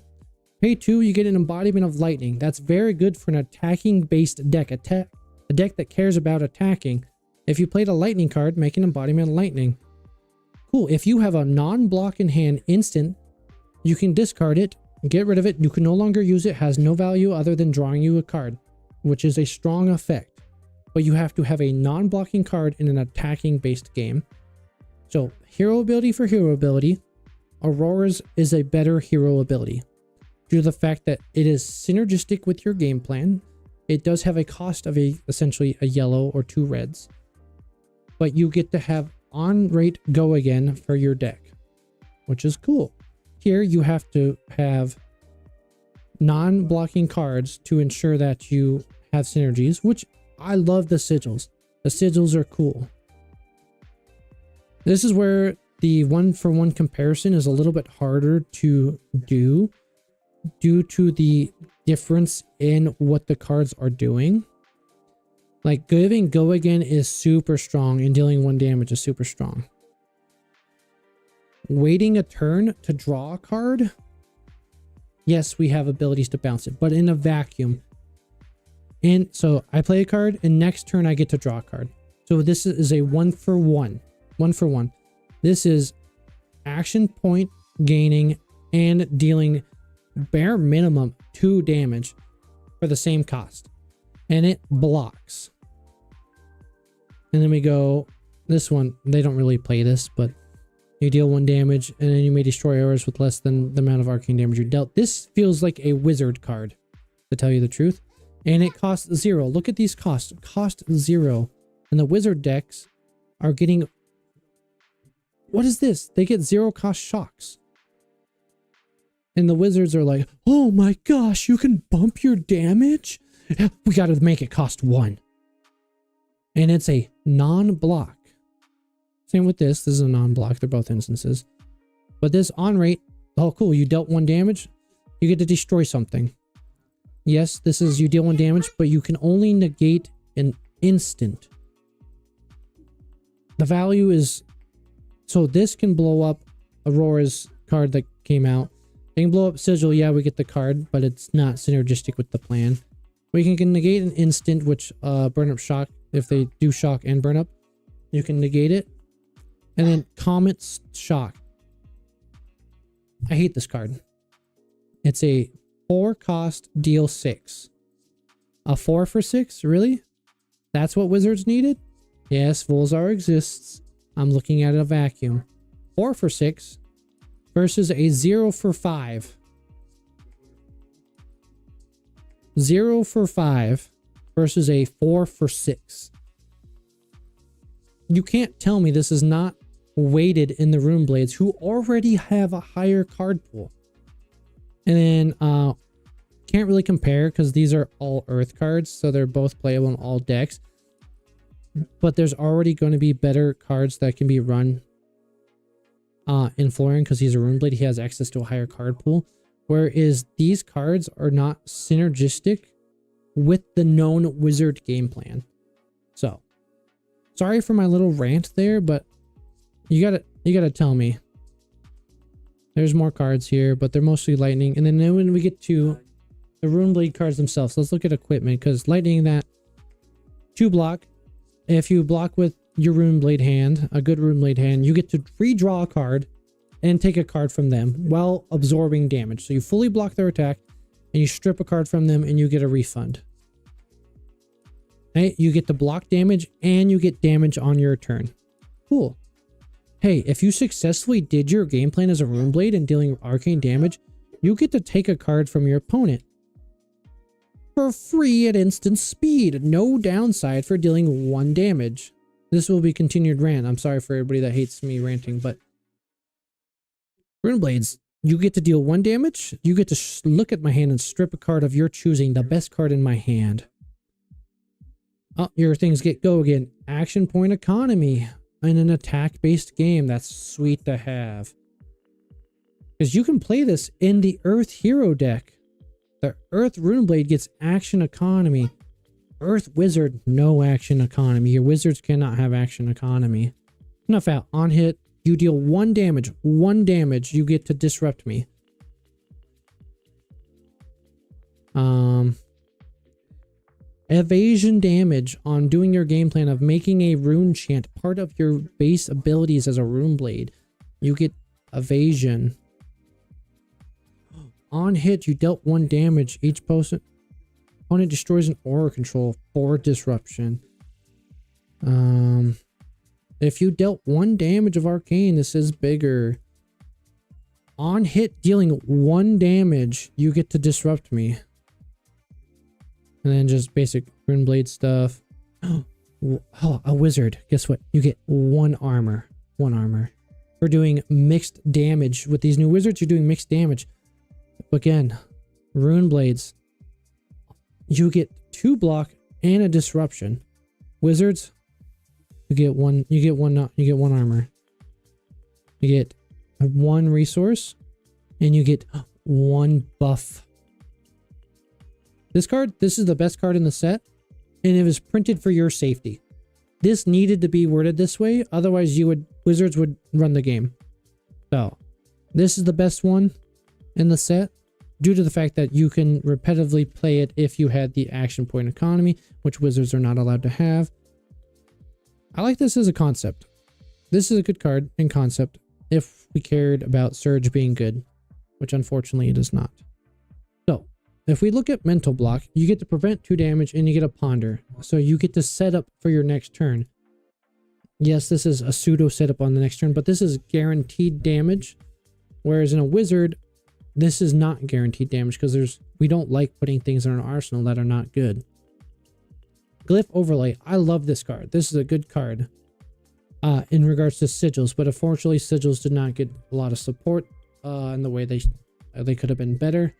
Pay 2, you get an embodiment of lightning. That's very good for an attacking based deck. A deck that cares about attacking. If you played a lightning card, make an embodiment of lightning. Cool. If you have a non-block in hand instant, you can discard it, get rid of it. You can no longer use it. Has no value other than drawing you a card, which is a strong effect. But you have to have a non-blocking card in an attacking based game. So hero ability for hero ability, Aurora's is a better hero ability due to the fact that it is synergistic with your game plan. It does have a cost of essentially a yellow or 2 reds, but you get to have on rate go again for your deck, which is cool. Here you have to have non-blocking cards to ensure that you have synergies, which I love the sigils. The sigils are cool. This is where the 1-for-1 comparison is a little bit harder to do due to the difference in what the cards are doing. Like giving go again is super strong and dealing 1 damage is super strong. Waiting a turn to draw a card. Yes, we have abilities to bounce it, but in a vacuum. And so I play a card and next turn I get to draw a card. So this is a 1-for-1. 1-for-1. This is action point gaining and dealing bare minimum 2 damage for the same cost. And it blocks. And then we go, this one, they don't really play this, but you deal 1 damage and then you may destroy areas with less than the amount of arcane damage you dealt. This feels like a wizard card, to tell you the truth. And it costs 0. Look at these costs. Cost 0. And the wizard decks are getting... What is this? They get 0 cost shocks. And the wizards are like, oh my gosh, you can bump your damage? We got to make it cost 1. And it's a non-block. Same with this. This is a non-block. They're both instances. But this on rate, oh cool, you dealt 1 damage. You get to destroy something. Yes, this is you deal 1 damage, but you can only negate an instant. The value is... So this can blow up Aurora's card that came out. They can blow up Sigil. Yeah, we get the card, but it's not synergistic with the plan. We can negate an instant, which burn up shock. If they do shock and burn up, you can negate it. And then Comet's shock. I hate this card. It's a 4 cost deal 6. A 4 for 6? Really? That's what wizards needed? Yes, Volzar exists. I'm looking at a vacuum. 4 for 6 versus a 0 for 5. 0 for 5 versus a 4 for 6. You can't tell me this is not weighted in the Rune Blades, who already have a higher card pool. And then can't really compare because these are all Earth cards, so they're both playable in all decks. But there's already going to be better cards that can be run in Florian because he's a Rune Blade. He has access to a higher card pool. Whereas these cards are not synergistic with the known wizard game plan. So, sorry for my little rant there, but you gotta tell me. There's more cards here, but they're mostly lightning. And then when we get to the Rune Blade cards themselves, let's look at equipment, because lightning, that 2 block. If you block with your Rune Blade hand, a good Rune Blade hand, you get to redraw a card and take a card from them while absorbing damage. So you fully block their attack and you strip a card from them and you get a refund. Hey, you get the block damage and you get damage on your turn. Cool. Hey, if you successfully did your game plan as a Rune Blade and dealing arcane damage, you get to take a card from your opponent for free at instant speed. No downside for dealing 1 damage. This will be continued rant. I'm sorry for everybody that hates me ranting, but Rune Blades, you get to deal 1 damage. You get to look at my hand and strip a card of your choosing, the best card in my hand. Oh, your things get go again. Action point economy in an attack-based game. That's sweet to have. Because you can play this in the Earth Hero deck. The Earth Rune Blade gets action economy. Earth Wizard, no action economy. Your wizards cannot have action economy. Enough out. On hit, you deal 1 damage. 1 damage, you get to disrupt me. evasion damage on doing your game plan of making a rune chant part of your base abilities as a rune blade. You get evasion. On hit, you dealt 1 damage. Each opponent destroys an aura control for disruption. If you dealt 1 damage of arcane, this is bigger. On hit, dealing 1 damage, you get to disrupt me. And then just basic rune blade stuff. Oh, a wizard. Guess what? You get 1 armor. 1 armor. We're doing mixed damage. With these new wizards, you're doing mixed damage. Again, rune blades. You get 2 block and a disruption. Wizards, you get one armor. You get 1 resource and you get 1 buff. This is the best card in the set, and it was printed for your safety. This needed to be worded this way, otherwise wizards would run the game. So, this is the best one in the set, due to the fact that you can repetitively play it if you had the action point economy, which wizards are not allowed to have. I like this as a concept. This is a good card in concept if we cared about Surge being good, which unfortunately it is not. So, if we look at mental block, you get to prevent 2 damage and you get a ponder. So you get to set up for your next turn. Yes, this is a pseudo setup on the next turn, but this is guaranteed damage. Whereas in a wizard, this is not guaranteed damage because we don't like putting things in our arsenal that are not good. Glyph Overlay. I love this card. This is a good card in regards to sigils, but unfortunately sigils did not get a lot of support in the way they could have been better.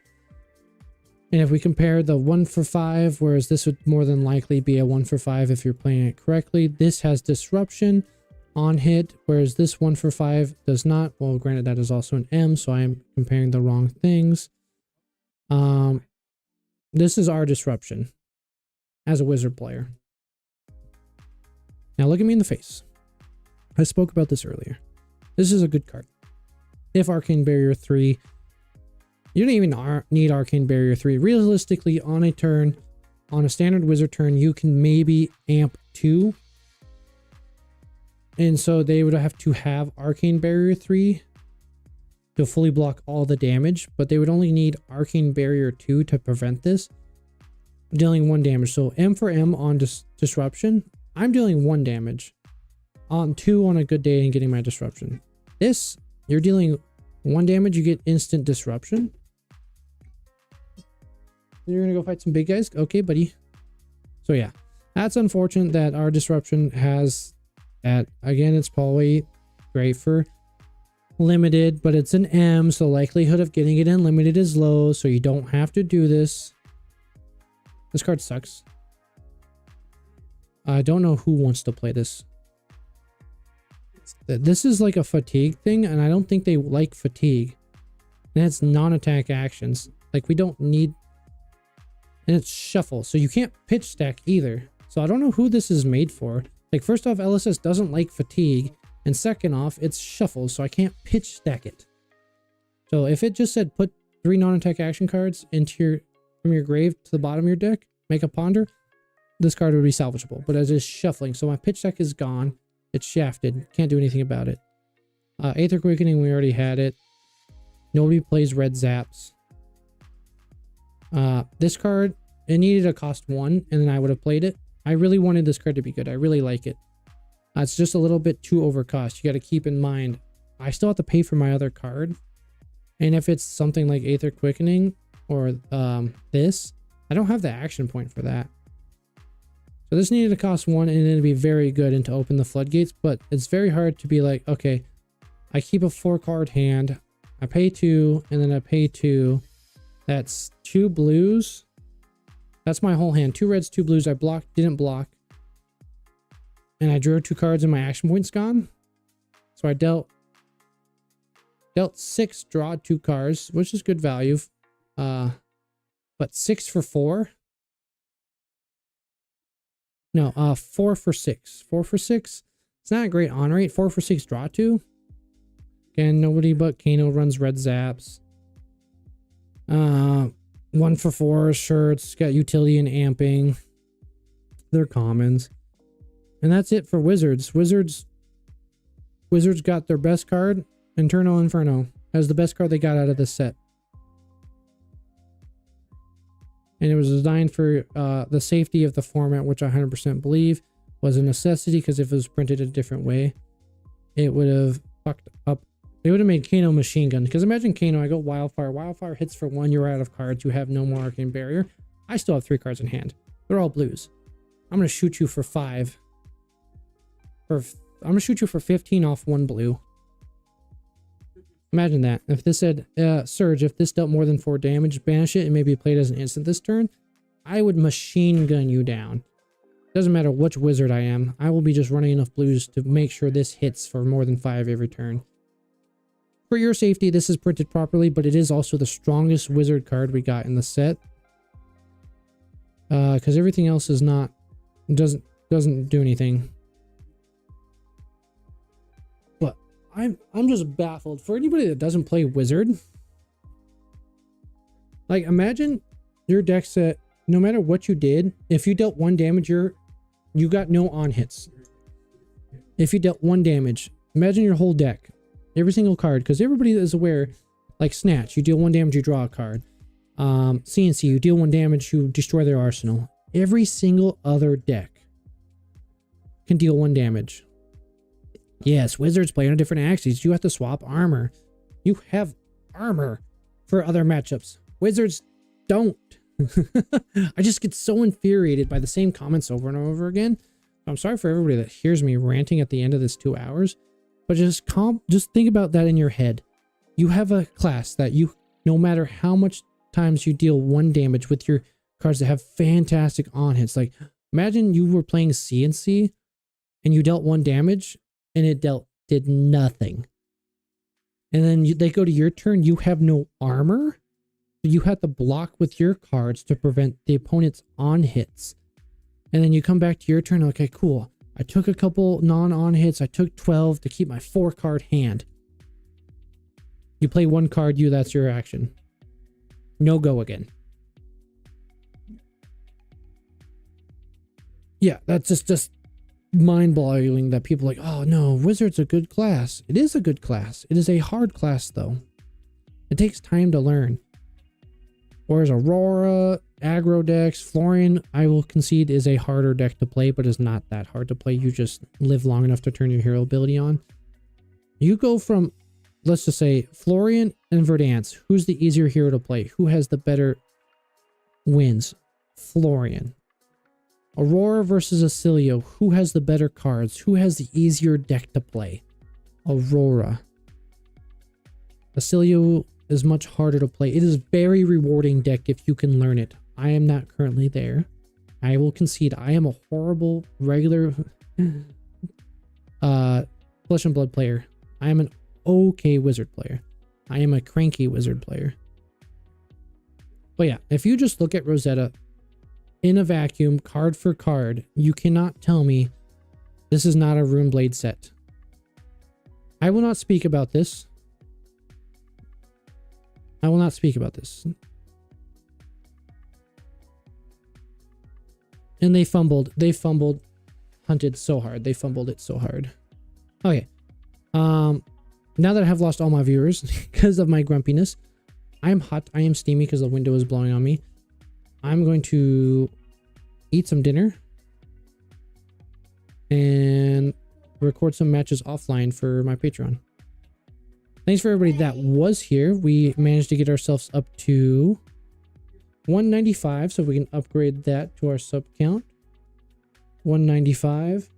And if we compare the 1 for 5, whereas this would more than likely be a 1 for 5 if you're playing it correctly, this has disruption on hit, whereas this 1 for 5 does not. Well, granted, that is also an M, so I am comparing the wrong things. This is our disruption as a wizard player. Now look at me in the face. I spoke about this earlier. This is a good card. If Arcane Barrier 3, you don't even need Arcane Barrier 3. Realistically, on a turn, on a standard wizard turn, you can maybe amp 2. And so they would have to have Arcane Barrier 3 to fully block all the damage, but they would only need Arcane Barrier 2 to prevent this, dealing 1 damage. So M for M on disruption, I'm dealing 1 damage. On 2 on a good day and getting my disruption. This, you're dealing 1 damage, you get instant disruption. You're gonna go fight some big guys? Okay, buddy. So yeah, that's unfortunate that our disruption has that. Again, it's probably great for limited, but it's an M, so likelihood of getting it in limited is low, so you don't have to do this. This card sucks. I don't know who wants to play this. This is like a fatigue thing, and I don't think they like fatigue. And it's non-attack actions. Like, we don't need... And it's shuffle, so you can't pitch stack either. So I don't know who this is made for. Like, first off, LSS doesn't like fatigue. And second off, it's shuffle, so I can't pitch stack it. So if it just said put 3 non-attack action cards into from your grave to the bottom of your deck, make a ponder, this card would be salvageable. But as it's shuffling, so my pitch stack is gone. It's shafted. Can't do anything about it. Aether Quickening, we already had it. Nobody plays red zaps. This card, it needed a cost 1, and then I would have played it. I really wanted this card to be good. I really like it. It's just a little bit too overcost. You got to keep in mind, I still have to pay for my other card. And if it's something like Aether Quickening or this, I don't have the action point for that. So this needed to cost 1, and it'd be very good and to open the floodgates, but it's very hard to be like, okay, I keep a 4-card hand, I pay 2, and then I pay 2. That's 2 blues. That's my whole hand. 2 reds, 2 blues. I blocked, didn't block. And I drew 2 cards and my action point's gone. So I dealt 6, draw 2 cards, which is good value. But 6 for 4. No, 4 for 6. 4 for 6. It's not a great on rate. 4 for 6, draw 2. Again, nobody but Kano runs red zaps. 1 for 4, sure, it's got utility and amping. They're commons. And that's it for Wizards. Wizards got their best card. Internal Inferno as the best card they got out of this set. And it was designed for the safety of the format, which I 100% believe was a necessity, because if it was printed a different way, it would have fucked up. They would have made Kano machine gun. Because imagine Kano, I go Wildfire. Wildfire hits for 1, you're out of cards. You have no more Arcane Barrier. I still have 3 cards in hand. They're all blues. I'm going to shoot you for 5. I'm going to shoot you for 15 off 1 blue. Imagine that. If this said, Surge, if this dealt more than 4 damage, banish it and maybe played as an instant this turn, I would machine gun you down. Doesn't matter which wizard I am. I will be just running enough blues to make sure this hits for more than 5 every turn. For your safety, this is printed properly, but it is also the strongest wizard card we got in the set. Because everything else is not, doesn't do anything. But I'm just baffled. For anybody that doesn't play wizard, like, imagine your deck set, no matter what you did, if you dealt 1 damage, you got no on hits. If you dealt 1 damage, imagine your whole deck, every single card, because everybody is aware, like Snatch, you deal 1 damage, you draw a card. CNC, you deal 1 damage, you destroy their arsenal. Every single other deck can deal 1 damage. Yes, wizards play on different axes. You have to swap armor. You have armor for other matchups. Wizards don't. I just get so infuriated by the same comments over and over again. I'm sorry for everybody that hears me ranting at the end of this 2 hours, but just think about that in your head. You have a class that you, no matter how much times you deal 1 damage with your cards that have fantastic on hits. Like, imagine you were playing CNC and you dealt 1 damage and it did nothing. And then they go to your turn, you have no armor. You have to block with your cards to prevent the opponent's on hits. And then you come back to your turn, okay, cool. I took a couple non-on hits. I took 12 to keep my 4 card hand. You play 1 card, that's your action. No go again. Yeah, that's just mind-boggling that people are like, oh no, Wizard's a good class. It is a good class. It is a hard class though. It takes time to learn. Whereas Aurora, aggro decks, Florian, I will concede, is a harder deck to play, but is not that hard to play. You just live long enough to turn your hero ability on. You go from, let's just say, Florian and Verdance. Who's the easier hero to play? Who has the better wins? Florian. Aurora versus Acilio. Who has the better cards? Who has the easier deck to play? Aurora. Acilio is much harder to play. It is a very rewarding deck if you can learn it. I am not currently there. I will concede I am a horrible regular Flesh and Blood player. I am an okay wizard player. I am a cranky wizard player. But yeah, if you just look at Rosetta in a vacuum, card for card, you cannot tell me this is not a Runeblade set. I will not speak about this. I will not speak about this. And they fumbled, hunted so hard. They fumbled it so hard. Okay. Now that I have lost all my viewers because of my grumpiness, I am hot, I am steamy because the window is blowing on me. I'm going to eat some dinner and record some matches offline for my Patreon. Thanks for everybody that was here. We managed to get ourselves up to 195, so we can upgrade that to our sub count. 195.